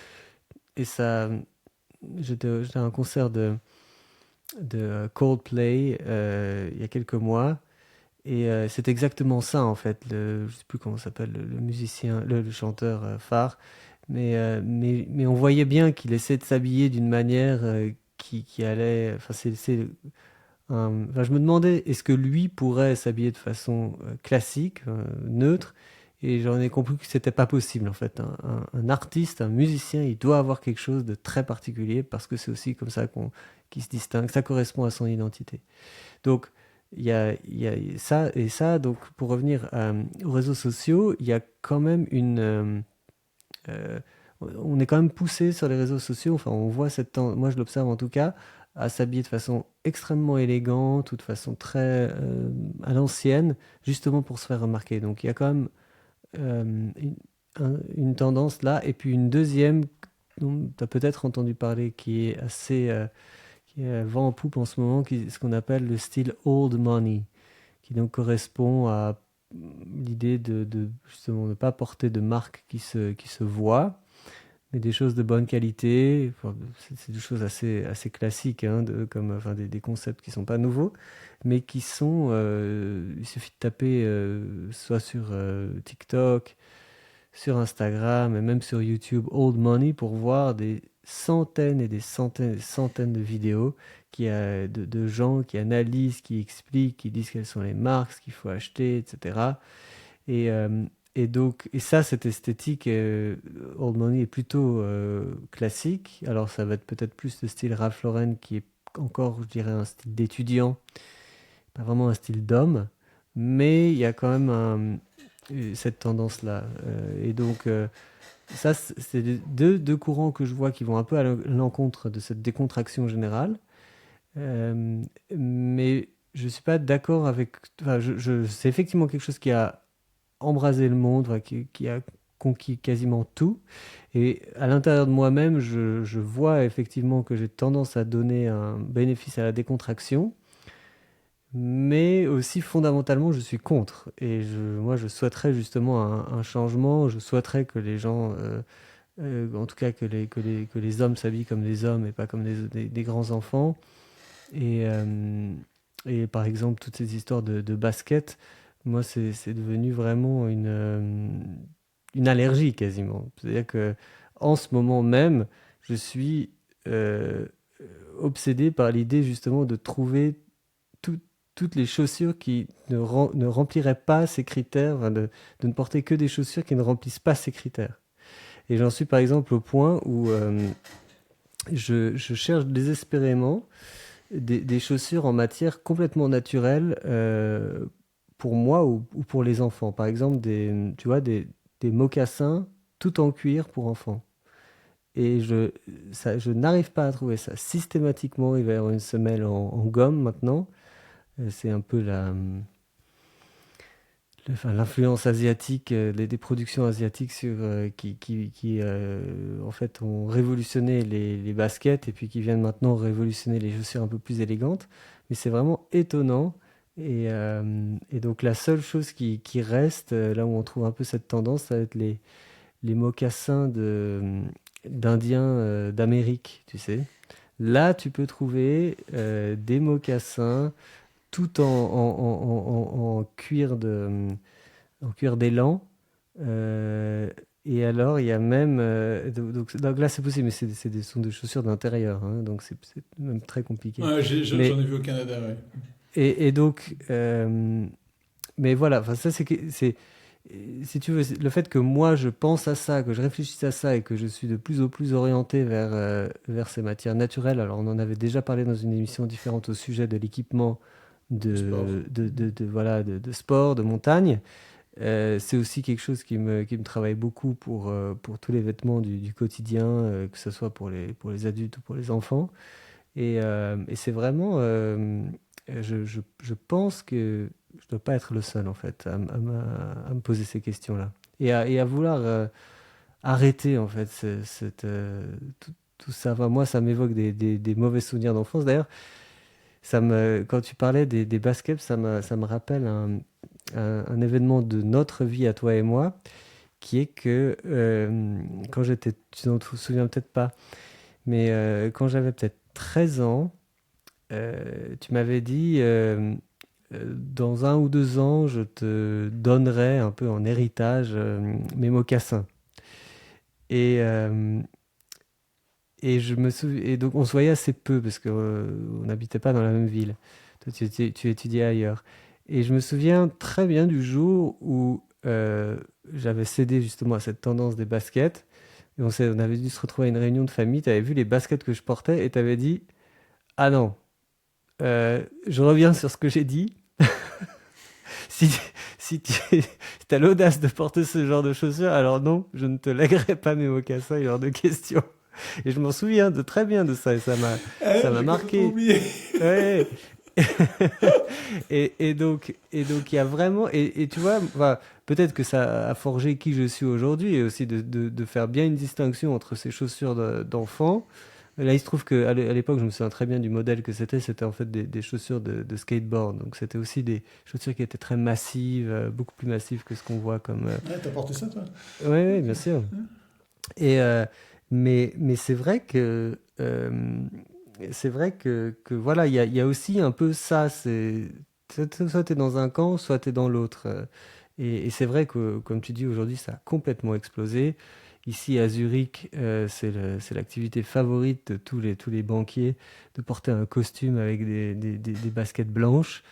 Et ça, j'étais à un concert de Coldplay il y a quelques mois. Et c'est exactement ça, en fait. Je sais plus comment s'appelle le musicien, le chanteur phare. Mais on voyait bien qu'il essaie de s'habiller d'une manière qui allait. Enfin, enfin, je me demandais, est-ce que lui pourrait s'habiller de façon classique, neutre, et j'en ai compris que c'était pas possible en fait. Un artiste, un musicien, il doit avoir quelque chose de très particulier parce que c'est aussi comme ça qu'il se distingue, ça correspond à son identité. Donc il y a ça et ça. Donc pour revenir aux réseaux sociaux, il y a quand même euh, on est quand même poussé sur les réseaux sociaux. Enfin, on voit moi je l'observe en tout cas, à s'habiller de façon extrêmement élégante ou de façon très à l'ancienne, justement pour se faire remarquer. Donc il y a quand même une tendance là, et puis une deuxième dont tu as peut-être entendu parler, qui est qui est vent en poupe en ce moment, ce qu'on appelle le style old money, qui donc correspond à l'idée de justement ne pas porter de marque qui se voit, mais des choses de bonne qualité. Enfin, c'est des choses assez classiques, hein, enfin, des concepts qui sont pas nouveaux, mais qui sont. Il suffit de taper soit sur TikTok, sur Instagram et même sur YouTube Old Money pour voir des centaines et des centaines et des centaines de vidéos de gens qui analysent, qui expliquent, qui disent quelles sont les marques, ce qu'il faut acheter, etc. Et, euh, et ça, cette esthétique Old Money est plutôt classique. Alors ça va être peut-être plus le style Ralph Lauren, qui est encore, je dirais, un style d'étudiant, pas vraiment un style d'homme, mais il y a quand même cette tendance-là. Et donc ça, c'est deux courants que je vois qui vont un peu à l'encontre de cette décontraction générale. Euh, mais je suis pas d'accord avec. Enfin, c'est effectivement quelque chose qui a embrasé le monde, enfin, qui a conquis quasiment tout. Et à l'intérieur de moi-même, je vois effectivement que j'ai tendance à donner un bénéfice à la décontraction, mais aussi fondamentalement, je suis contre. Moi, je souhaiterais justement un changement. Je souhaiterais que les gens, en tout cas que les hommes s'habillent comme des hommes et pas comme des grands enfants. Et, euh, et par exemple, toutes ces histoires de basket, moi, c'est devenu vraiment une allergie quasiment. C'est-à-dire que en ce moment même, je suis euh, obsédé par l'idée justement de trouver tout- toutes les chaussures qui ne rempliraient pas ces critères, enfin, de ne porter que des chaussures qui ne remplissent pas ces critères. Et j'en suis par exemple au point où je cherche désespérément des chaussures en matière complètement naturelle pour moi ou pour les enfants. Par exemple, tu vois, des mocassins tout en cuir pour enfants. Et je n'arrive pas à trouver ça. Systématiquement, il va y avoir une semelle en gomme maintenant. C'est un peu enfin, l'influence asiatique, des productions asiatiques qui en fait, ont révolutionné les baskets et puis qui viennent maintenant révolutionner les chaussures un peu plus élégantes. Mais c'est vraiment étonnant. Et donc la seule chose qui reste, là où on trouve un peu cette tendance, ça va être les mocassins d'Indiens d'Amérique, tu sais. Là, tu peux trouver des mocassins tout en cuir en cuir d'élan. Euh, et alors, il y a même. Donc là, c'est possible, mais sont des chaussures d'intérieur, hein, donc c'est même très compliqué. Ouais, j'en Mais, ai vu au Canada, ouais. et donc. Mais voilà, enfin, ça, si tu veux, le fait que moi je pense à ça, que je réfléchisse à ça et que je suis de plus en plus orienté vers ces matières naturelles. Alors, on en avait déjà parlé dans une émission différente au sujet de l'équipement Le sport. voilà, de sport, de montagne. C'est aussi quelque chose qui me travaille beaucoup pour tous les vêtements du quotidien, que ce soit pour les adultes ou pour les enfants. Et c'est vraiment, je pense que je ne dois pas être le seul en fait à me poser ces questions-là et à vouloir arrêter en fait tout ça. Enfin, moi, ça m'évoque des mauvais souvenirs d'enfance. D'ailleurs, quand tu parlais des baskets, ça me rappelle un événement de notre vie à toi et moi, qui est que quand j'étais, tu t'en souviens peut-être pas, mais quand j'avais peut-être 13 ans, tu m'avais dit, dans 1 ou 2 ans, je te donnerai un peu en héritage mes mocassins. Et, euh, et je me souviens, et donc on se voyait assez peu parce que on n'habitait pas dans la même ville. Toi, tu étudiais ailleurs. Et je me souviens très bien du jour où j'avais cédé justement à cette tendance des baskets. Et on avait dû se retrouver à une réunion de famille. Tu avais vu les baskets que je portais et tu avais dit, ah non, je reviens sur ce que j'ai dit. Si, si tu as l'audace de porter ce genre de chaussures, alors non, je ne te lèguerai pas mes mocassins, il y a hors de question. Et je m'en souviens très bien de ça et ça m'a J'ai complètement marqué. oublié. Ouais. Et donc il y a vraiment et tu vois, enfin, peut-être que ça a forgé qui je suis aujourd'hui et aussi de faire bien une distinction entre ces chaussures d'enfant. Là, il se trouve qu'à l'époque, je me souviens très bien du modèle que c'était en fait des chaussures de skateboard. Donc c'était aussi des chaussures qui étaient très massives, beaucoup plus massives que ce qu'on voit comme. Ouais, t'as porté ça, toi? Ouais, ouais, bien sûr. Et, mais c'est vrai que voilà, il y a aussi un peu ça. Soit tu es dans un camp, soit tu es dans l'autre. Et c'est vrai que, comme tu dis, aujourd'hui, ça a complètement explosé. Ici à Zurich, c'est l'activité favorite de tous les banquiers de porter un costume avec des baskets blanches.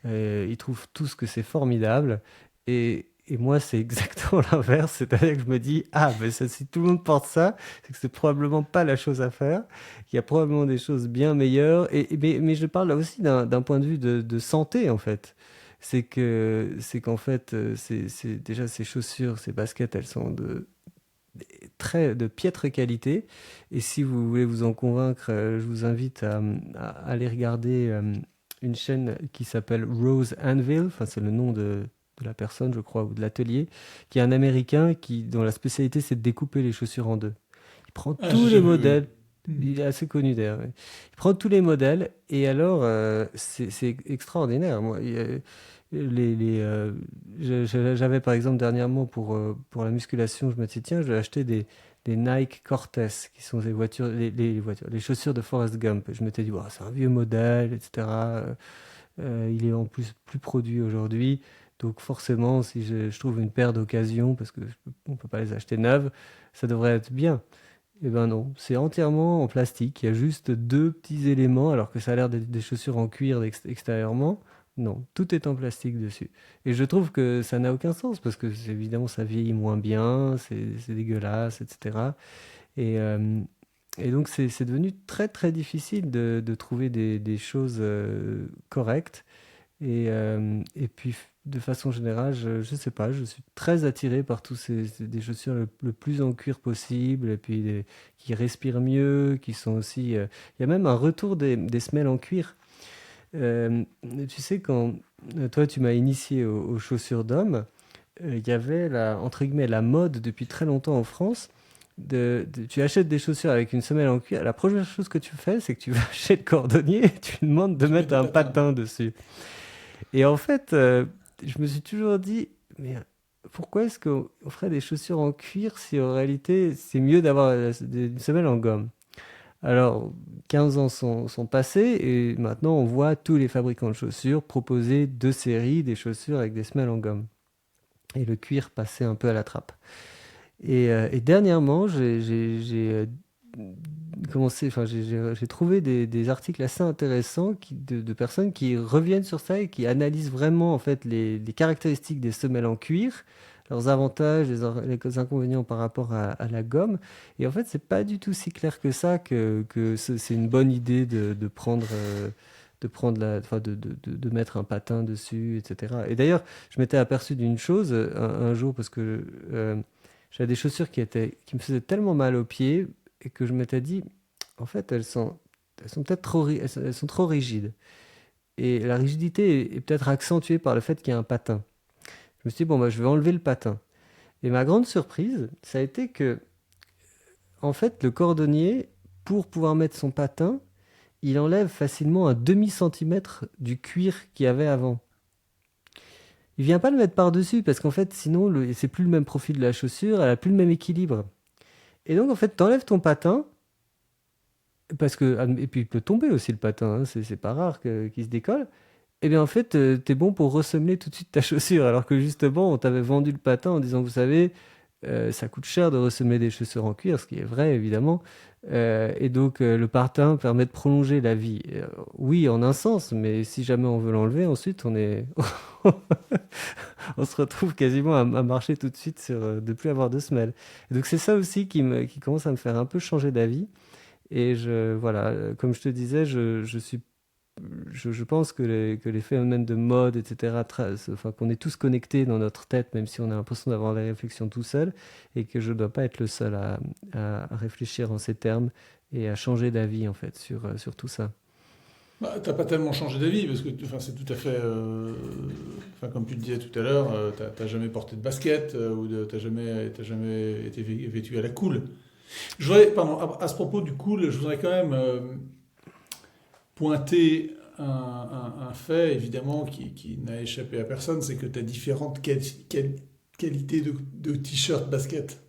Ils trouvent tous que c'est formidable. Et moi, c'est exactement l'inverse. C'est-à-dire que je me dis, ah, ben si tout le monde porte ça, c'est que c'est probablement pas la chose à faire. Il y a probablement des choses bien meilleures. Mais je parle là aussi d'un point de vue de santé, en fait. C'est qu'en fait, déjà ces chaussures, ces baskets, elles sont de piètre qualité. Et si vous voulez vous en convaincre, je vous invite à aller regarder une chaîne qui s'appelle Rose Anvil. Enfin, c'est le nom de de la personne, je crois, ou de l'atelier, qui est un Américain dont la spécialité c'est de découper les chaussures en deux. Il prend Ah, j'ai tous les jamais vu. modèles. Il est assez connu d'ailleurs. Ouais. Il prend tous les modèles et alors c'est extraordinaire. Moi, les, j'avais par exemple dernièrement pour la musculation, je me suis dit tiens, je vais acheter des Nike Cortez qui sont des voitures, les chaussures de Forrest Gump. Je m'étais dit wow, c'est un vieux modèle, etc. Il est en plus produit aujourd'hui. Donc forcément, si je trouve une paire d'occasion, parce qu'on ne peut pas les acheter neuves, ça devrait être bien. Eh ben non, c'est entièrement en plastique. Il y a juste deux petits éléments, alors que ça a l'air d'être des chaussures en cuir extérieurement. Non, tout est en plastique dessus. Et je trouve que ça n'a aucun sens, parce que évidemment ça vieillit moins bien, c'est dégueulasse, etc. Et, euh, et donc c'est devenu très très difficile de trouver des choses correctes. Et puis, de façon générale, je ne sais pas, je suis très attiré par des chaussures le plus en cuir possible, et puis qui respirent mieux, qui sont aussi... Il y a même un retour des semelles en cuir. Euh, Tu sais, quand toi, tu m'as initié aux chaussures d'homme, il y avait, entre guillemets, la mode depuis très longtemps en France. Tu achètes des chaussures avec une semelle en cuir, la première chose que tu fais, c'est que tu vas chez le cordonnier et tu lui demandes de Tu mets mettre des un patins. patin dessus. Et en fait, je me suis toujours dit, mais pourquoi est-ce qu'on ferait des chaussures en cuir si en réalité c'est mieux d'avoir une semelle en gomme? Alors, 15 ans sont passés et maintenant on voit tous les fabricants de chaussures proposer deux séries des chaussures avec des semelles en gomme. Et le cuir passait un peu à la trappe. Et dernièrement, j'ai commencé, enfin, j'ai trouvé des articles assez intéressants de personnes qui reviennent sur ça et qui analysent vraiment en fait les caractéristiques des semelles en cuir, leurs avantages, les inconvénients par rapport à la gomme. Et en fait, c'est pas du tout si clair que ça que c'est une bonne idée de prendre enfin, de mettre un patin dessus, etc. Et d'ailleurs, je m'étais aperçu d'une chose un jour parce que j'avais des chaussures qui me faisaient tellement mal aux pieds et que je m'étais dit, en fait, elles sont peut-être elles sont trop rigides. Et la rigidité est peut-être accentuée par le fait qu'il y a un patin. Je me suis dit, bon, bah, je vais enlever le patin. Et ma grande surprise, ça a été que, en fait, le cordonnier, pour pouvoir mettre son patin, il enlève facilement un demi-centimètre du cuir qu'il y avait avant. Il vient pas le mettre par-dessus parce qu'en fait, sinon, c'est plus le même profil de la chaussure, elle a plus le même équilibre. Et donc, en fait, t'enlèves ton patin, et puis il peut tomber aussi le patin, hein, c'est pas rare qu'il se décolle. Et bien en fait, t'es bon pour ressemeler tout de suite ta chaussure, alors que justement, on t'avait vendu le patin en disant, vous savez, ça coûte cher de ressemer des chaussures en cuir, ce qui est vrai évidemment. Et donc le patin permet de prolonger la vie. Oui, en un sens, mais si jamais on veut l'enlever, ensuite on se retrouve quasiment à marcher tout de suite sur de plus avoir de semelles. Et donc c'est ça aussi qui commence à me faire un peu changer d'avis. Et voilà, comme je te disais, je pense que les phénomènes de mode, etc., enfin, qu'on est tous connectés dans notre tête, même si on a l'impression d'avoir les réflexions tout seul, et que je ne dois pas être le seul à réfléchir en ces termes et à changer d'avis, en fait, sur tout ça. Bah, t'as pas tellement changé d'avis parce que enfin, c'est tout à fait. Enfin, comme tu le disais tout à l'heure, t'as jamais porté de basket t'as jamais été vêtu à la cool. Je voudrais, pardon, à ce propos du cool, je voudrais quand même pointer un fait évidemment qui n'a échappé à personne, c'est que tu as différentes qualités de t-shirt basket,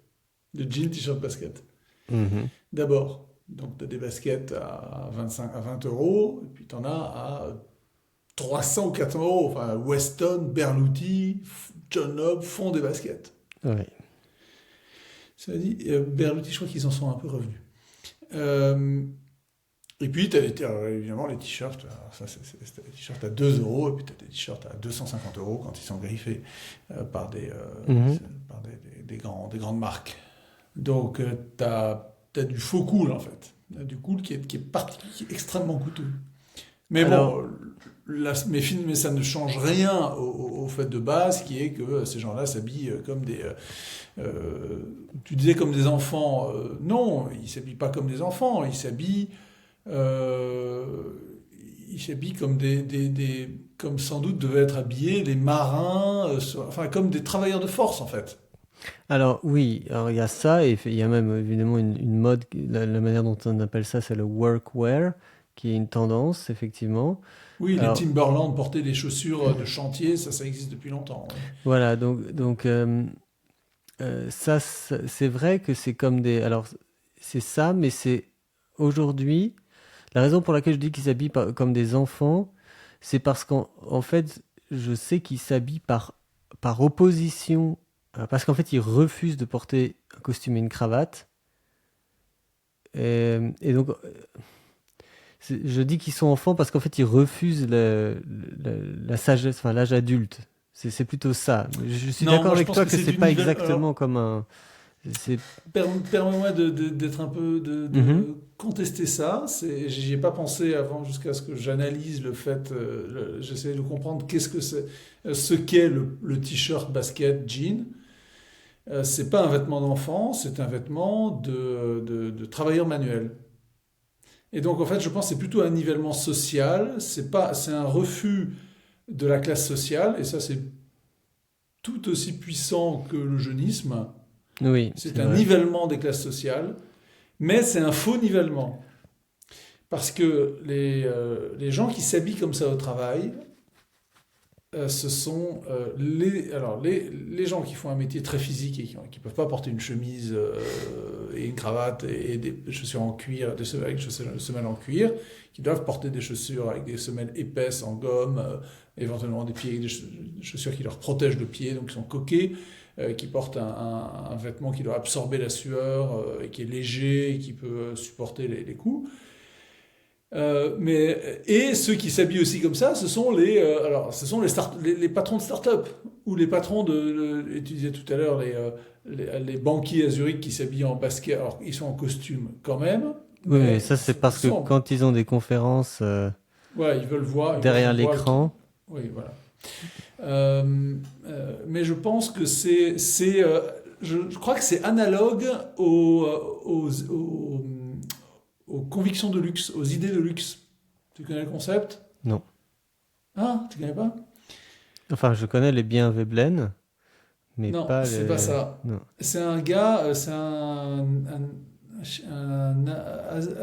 de jean t-shirt basket. Mhm. D'abord, donc tu as des baskets à 25 à 20 euros, et puis tu en as à 300 ou 400 euros. Enfin, Weston, Berluti, John Lobb font des baskets. Ouais. Ça dit, Berluti, je crois qu'ils en sont un peu revenus. Euh, et puis, tu as évidemment les t-shirts. C'est des t-shirts à 2 euros, et puis tu as des t-shirts à 250 euros quand ils sont griffés par Mhm. des grandes marques. Donc, tu as du faux cool, en fait. Du cool qui est extrêmement coûteux. Mais Alors, bon, mais ça ne change rien au fait de base qui est que ces gens-là s'habillent comme des. Tu disais comme des enfants. Non, ils s'habillent pas comme des enfants. Euh, ils s'habillent comme comme sans doute devaient être habillés les marins, enfin comme des travailleurs de force en fait. Alors oui, alors il y a ça, et il y a même évidemment une mode, la manière dont on appelle ça, c'est le workwear, qui est une tendance, effectivement. Oui, les Alors Timberland portaient des chaussures de chantier, ça existe depuis longtemps. Oui. voilà, ça, c'est vrai que c'est comme des... Alors c'est ça, mais c'est aujourd'hui, la raison pour laquelle je dis qu'ils s'habillent comme des enfants, c'est parce qu'en fait, je sais qu'ils s'habillent par opposition, parce qu'en fait, ils refusent de porter un costume et une cravate. Et donc, je dis qu'ils sont enfants parce qu'en fait, ils refusent la sagesse, enfin l'âge adulte. C'est plutôt ça. Je suis Non, d'accord moi je avec pense toi que que c'est c'est du pas niveau. exactement Alors, comme un. C'est. permets-moi d'être un peu Mhm. de contester ça. J'y ai pas pensé avant jusqu'à ce que j'analyse le fait. J'essaie de comprendre qu'est-ce que c'est, ce qu'est le t-shirt, basket, jean. C'est pas un vêtement d'enfant, c'est un vêtement de travailleur manuel. Et donc en fait, je pense que c'est plutôt un nivellement social. C'est un refus de la classe sociale, et ça c'est tout aussi puissant que le jeunisme. Oui, C'est c'est un vrai. nivellement des classes sociales, mais c'est un faux nivellement. Parce que les gens qui s'habillent comme ça au travail, ce sont les gens qui font un métier très physique et qui ne peuvent pas porter une chemise et une cravate et des chaussures en cuir, avec des semelles en cuir, qui doivent porter des chaussures avec des semelles épaisses en gomme, éventuellement des pieds avec des chaussures qui leur protègent le pied, donc qui sont coquées, qui portent un vêtement qui doit absorber la sueur et qui est léger et qui peut supporter les coups. Et ceux qui s'habillent aussi comme ça, ce sont les patrons de start-up ou les patrons tu disais tout à l'heure, les banquiers à Zurich qui s'habillent en basket. Alors, ils sont en costume quand même, Oui, mais mais ça, c'est ils parce que sont, quand ils ont des conférences ouais, ils veulent derrière qu'on voit l'écran. oui, voilà. Mais je pense que je crois que c'est analogue aux convictions de luxe, aux idées de luxe. Tu connais le concept? Non. Ah, tu connais pas? Enfin, je connais les biens Veblen, mais Non, pas c'est pas les. ça. Non. C'est un gars, c'est un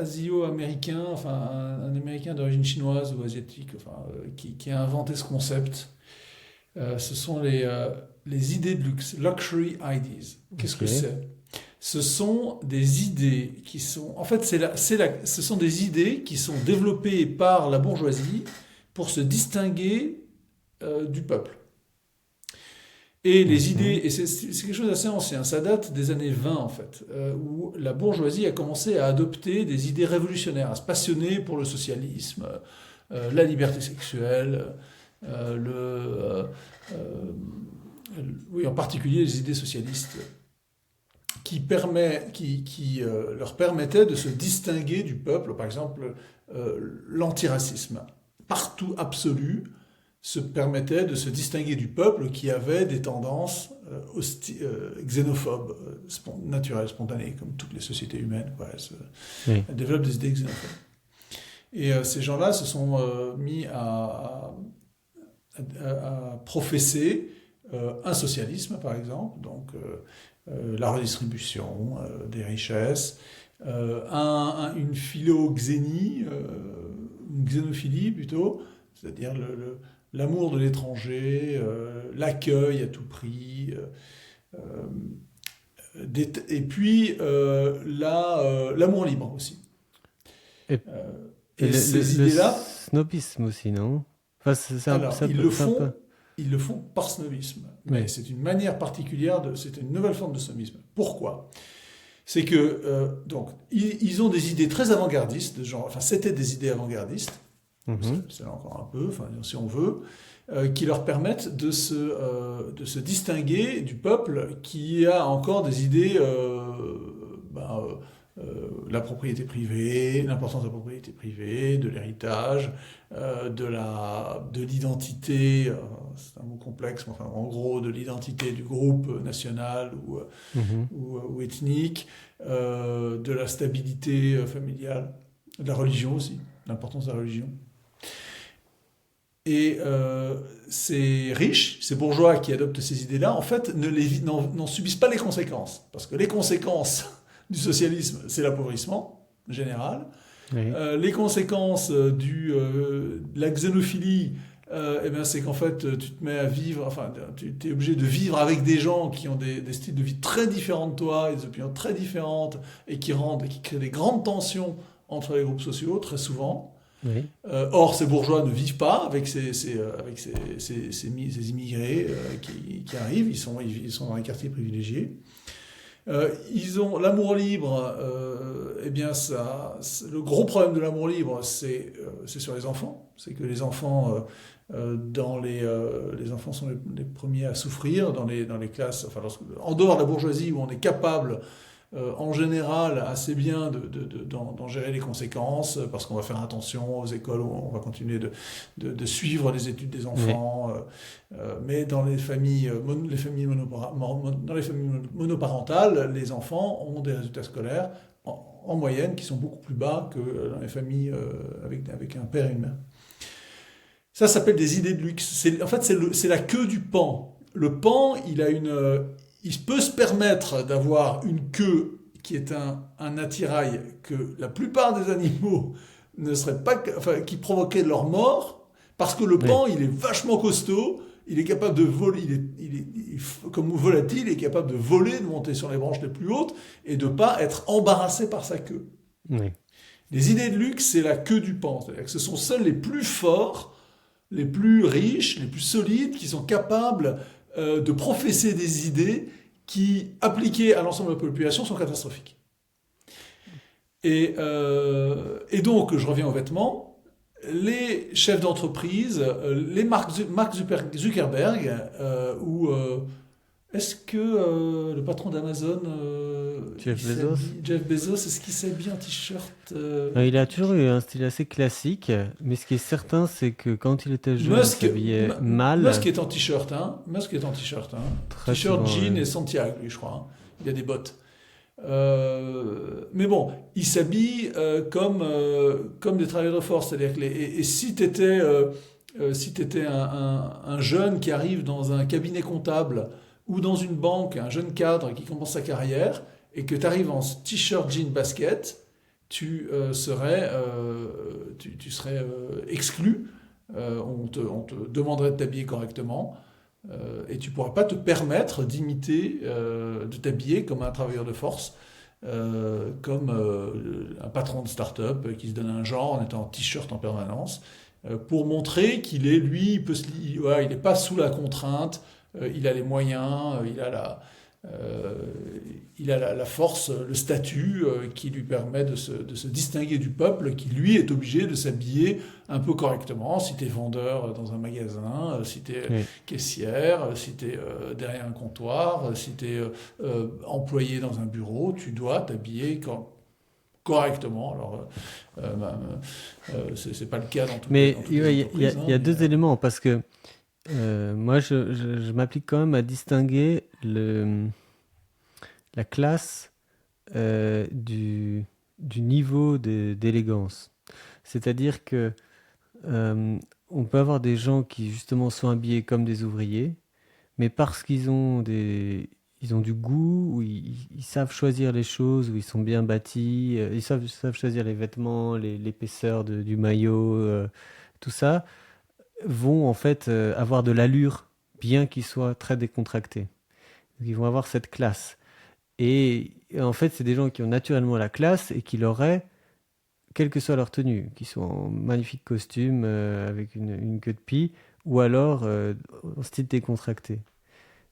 Asio-américain, enfin un Américain d'origine chinoise ou asiatique, enfin, qui a inventé ce concept. Ce sont les idées de luxe, luxury ideas. Qu'est-ce que Ok. c'est? Ce sont des idées qui sont, en fait, ce sont des idées qui sont développées par la bourgeoisie pour se distinguer du peuple. Et les idées, Mhm. et c'est quelque chose d'assez ancien, ça date des années 20 en fait, où la bourgeoisie a commencé à adopter des idées révolutionnaires, à se passionner pour le socialisme, la liberté sexuelle, euh, le, euh, euh, oui, en particulier les idées socialistes, qui leur permettaient de se distinguer du peuple, par exemple l'antiracisme, partout absolu, se permettait de se distinguer du peuple qui avait des tendances xénophobes, naturelles, spontanées, comme toutes les sociétés humaines. Quoi. Oui. Elles développent des idées xénophobes. Et ces gens-là se sont mis à professer un socialisme, par exemple, donc la redistribution des richesses, une philoxénie, une xénophilie plutôt, c'est-à-dire l'amour de l'étranger, l'accueil à tout prix, et puis l'amour libre aussi. Et, Euh, et et ces le idées-là, snobisme aussi, non? Enfin, alors c'est un peu. ils le font par snobisme, mais Oui. c'est une manière particulière, c'est une nouvelle forme de snobisme. Pourquoi? C'est que donc ils ont des idées très avant-gardistes, genre, enfin c'était des idées avant-gardistes, Mhm. c'est là encore un peu, enfin, si on veut, qui leur permettent de se distinguer du peuple qui a encore des idées, la propriété privée, l'importance de la propriété privée, de l'héritage, de l'identité, c'est un mot complexe, mais enfin, en gros, de l'identité du groupe national Mhm. ou ethnique, de la stabilité familiale, de la religion aussi, l'importance de la religion. Et ces riches, ces bourgeois qui adoptent ces idées-là, en fait, n'en subissent pas les conséquences. Parce que les conséquences du socialisme, c'est l'appauvrissement général. Oui. Les conséquences de la xénophilie, eh ben, c'est qu'en fait, tu te mets à vivre, enfin, tu es obligé de vivre avec des gens qui ont des styles de vie très différents de toi, des opinions très différentes, et qui créent des grandes tensions entre les groupes sociaux, très souvent. Oui. Or, ces bourgeois ne vivent pas avec ces immigrés qui arrivent, ils sont dans les quartiers privilégiés. Ils ont l'amour libre, eh bien le gros problème de l'amour libre, c'est sur les enfants. C'est que les enfants, les enfants sont les premiers à souffrir dans les classes, enfin, en dehors de la bourgeoisie où on est capable en général assez bien d'en gérer les conséquences parce qu'on va faire attention aux écoles où on va continuer de suivre les études des Oui. enfants. Mais dans les familles, dans les familles monoparentales, les enfants ont des résultats scolaires en moyenne qui sont beaucoup plus bas que dans les familles avec un père et une mère. Ça s'appelle des idées de luxe. En fait, c'est la queue du pan. Le pan, il peut se permettre d'avoir une queue qui est un attirail que la plupart des animaux ne seraient pas, enfin, qui provoquerait leur mort, parce que le Oui. pan, il est vachement costaud, il est capable de voler, comme volatile, il est capable de voler, de monter sur les branches les plus hautes et de ne pas être embarrassé par sa queue. Oui. Les idées de luxe, c'est la queue du pan, c'est-à-dire que ce sont seuls les plus forts, les plus riches, les plus solides, qui sont capables de professer des idées qui, appliquées à l'ensemble de la population, sont catastrophiques. Et donc, je reviens aux vêtements, les chefs d'entreprise, les Mark Zuckerberg, ou est-ce que le patron d'Amazon, Jeff Bezos. Jeff Bezos, est-ce qu'il s'habille en t-shirt Il a toujours eu un style assez classique, mais ce qui est certain, c'est que quand il était jeune, il Musk, s'habillait Musk mal, est en t-shirt, hein. Musk est en t-shirt, hein. très T-shirt, souvent. jean et Santiago, lui, je crois, hein. Il a des bottes. Mais bon, il s'habille comme des travailleurs de force. C'est-à-dire que et si tu étais, si t'étais un jeune qui arrive dans un cabinet comptable ou dans une banque, un jeune cadre qui commence sa carrière, et que tu arrives en t-shirt, jean, basket, tu serais exclu. On te demanderait de t'habiller correctement. Et tu ne pourras pas te permettre d'imiter, de t'habiller comme un travailleur de force, comme un patron de start-up qui se donne un genre en étant en t-shirt en permanence, pour montrer qu'il est, lui, voilà, il n'est pas sous la contrainte, il a les moyens, euh, il a la force, le statut qui lui permet de se distinguer du peuple qui, lui, est obligé de s'habiller un peu correctement. Si tu es vendeur dans un magasin, si tu es Oui. caissière, si tu es derrière un comptoir, si tu es employé dans un bureau, tu dois t'habiller correctement. Alors, c'est pas le cas Mais dans toutes les ouais, entreprises, hein, il y a mais, deux éléments, parce que moi, je m'applique quand même à distinguer la classe du niveau d'élégance. C'est-à-dire que euh, on peut avoir des gens qui justement sont habillés comme des ouvriers, mais parce ils ont du goût, ou ils savent choisir les choses, ou ils sont bien bâtis, savent choisir les vêtements, l'épaisseur du maillot, tout ça, vont en fait avoir de l'allure, bien qu'ils soient très décontractés. Donc, ils vont avoir cette classe. Et en fait, c'est des gens qui ont naturellement la classe et qui l'auraient, quelle que soit leur tenue, qui sont en magnifique costume avec une queue de pie, ou alors en style décontracté.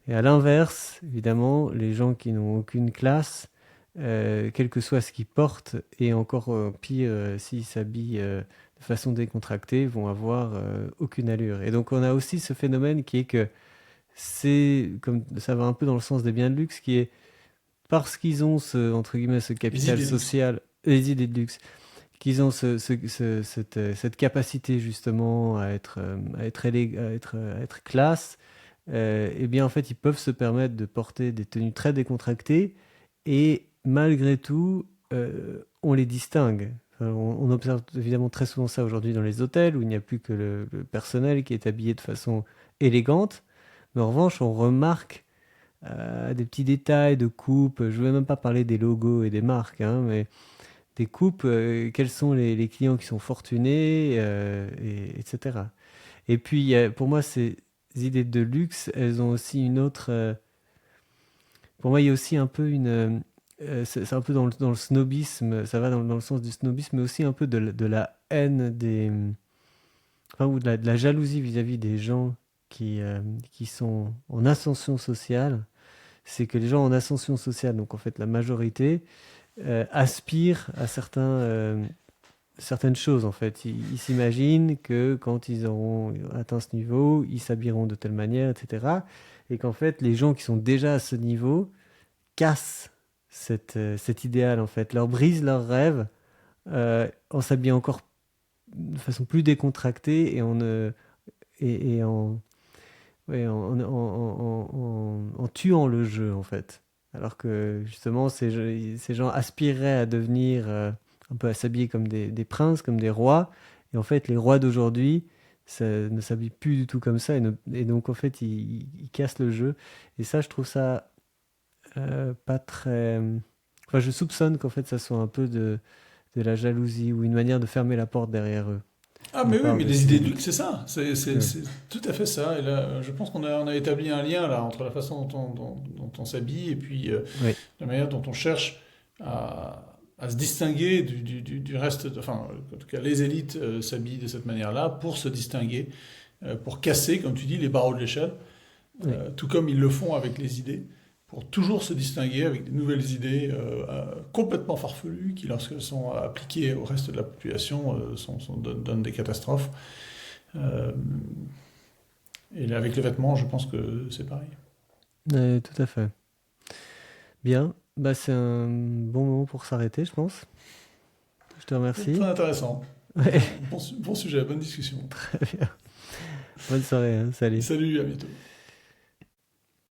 Et à l'inverse, évidemment, les gens qui n'ont aucune classe, quel que soit ce qu'ils portent, et encore pire, s'ils s'habillent de façon décontractée, vont avoir aucune allure. Et donc on a aussi ce phénomène qui est que comme ça va un peu dans le sens des biens de luxe, qui est parce qu'ils ont entre guillemets, ce les capital idées de luxe. social, les idées de luxe, qu'ils ont cette capacité justement à être classe, eh bien en fait ils peuvent se permettre de porter des tenues très décontractées et malgré tout on les distingue. On observe évidemment très souvent ça aujourd'hui dans les hôtels où il n'y a plus que le personnel qui est habillé de façon élégante. Mais en revanche, on remarque des petits détails de coupe. Je ne vais même pas parler des logos et des marques, hein, mais des coupes, quels sont les clients qui sont fortunés, etc. Et puis, pour moi, ces idées de luxe, elles ont aussi une autre. Pour moi, il y a aussi un peu c'est un peu dans le snobisme, ça va dans le sens du snobisme, mais aussi un peu de la haine enfin, ou de la jalousie vis-à-vis des gens qui sont en ascension sociale. C'est que les gens en ascension sociale, donc en fait la majorité, aspirent à certaines choses en fait. Ils s'imaginent que quand ils auront atteint ce niveau, ils s'habilleront de telle manière, etc. Et qu'en fait, les gens qui sont déjà à ce niveau cassent cet idéal en fait, leur brisent leurs rêves en s'habillant encore de façon plus décontractée et en, ouais, en tuant le jeu en fait. Alors que justement, ces gens aspireraient à devenir un peu à s'habiller comme des princes, comme des rois. Et en fait, les rois d'aujourd'hui ne s'habillent plus du tout comme ça. Et donc, en fait, ils cassent le jeu. Et ça, je trouve ça pas très. Enfin, je soupçonne qu'en fait, ça soit un peu de la jalousie ou une manière de fermer la porte derrière eux. Ah, On mais oui, parle mais de les ces idées de luxe. luxe, c'est ça. Ouais. C'est tout à fait ça. Et là, je pense qu'on a établi un lien là entre la façon dont on s'habille et puis Oui, la manière dont on cherche à se distinguer du reste. Enfin, en tout cas, les élites s'habillent de cette manière-là pour se distinguer, pour casser, comme tu dis, les barreaux de l'échelle, oui. tout comme ils le font avec les idées, pour toujours se distinguer avec des nouvelles idées complètement farfelues qui, lorsqu'elles sont appliquées au reste de la population, donnent des catastrophes. Euh, et là, avec les vêtements, je pense que c'est pareil. Tout à fait. Bien, bah, c'est un bon moment pour s'arrêter, je pense. Je te Très remercie. intéressant. Ouais, Bon sujet, bonne discussion. très bien. Bonne soirée, hein. Salut. Salut, à bientôt.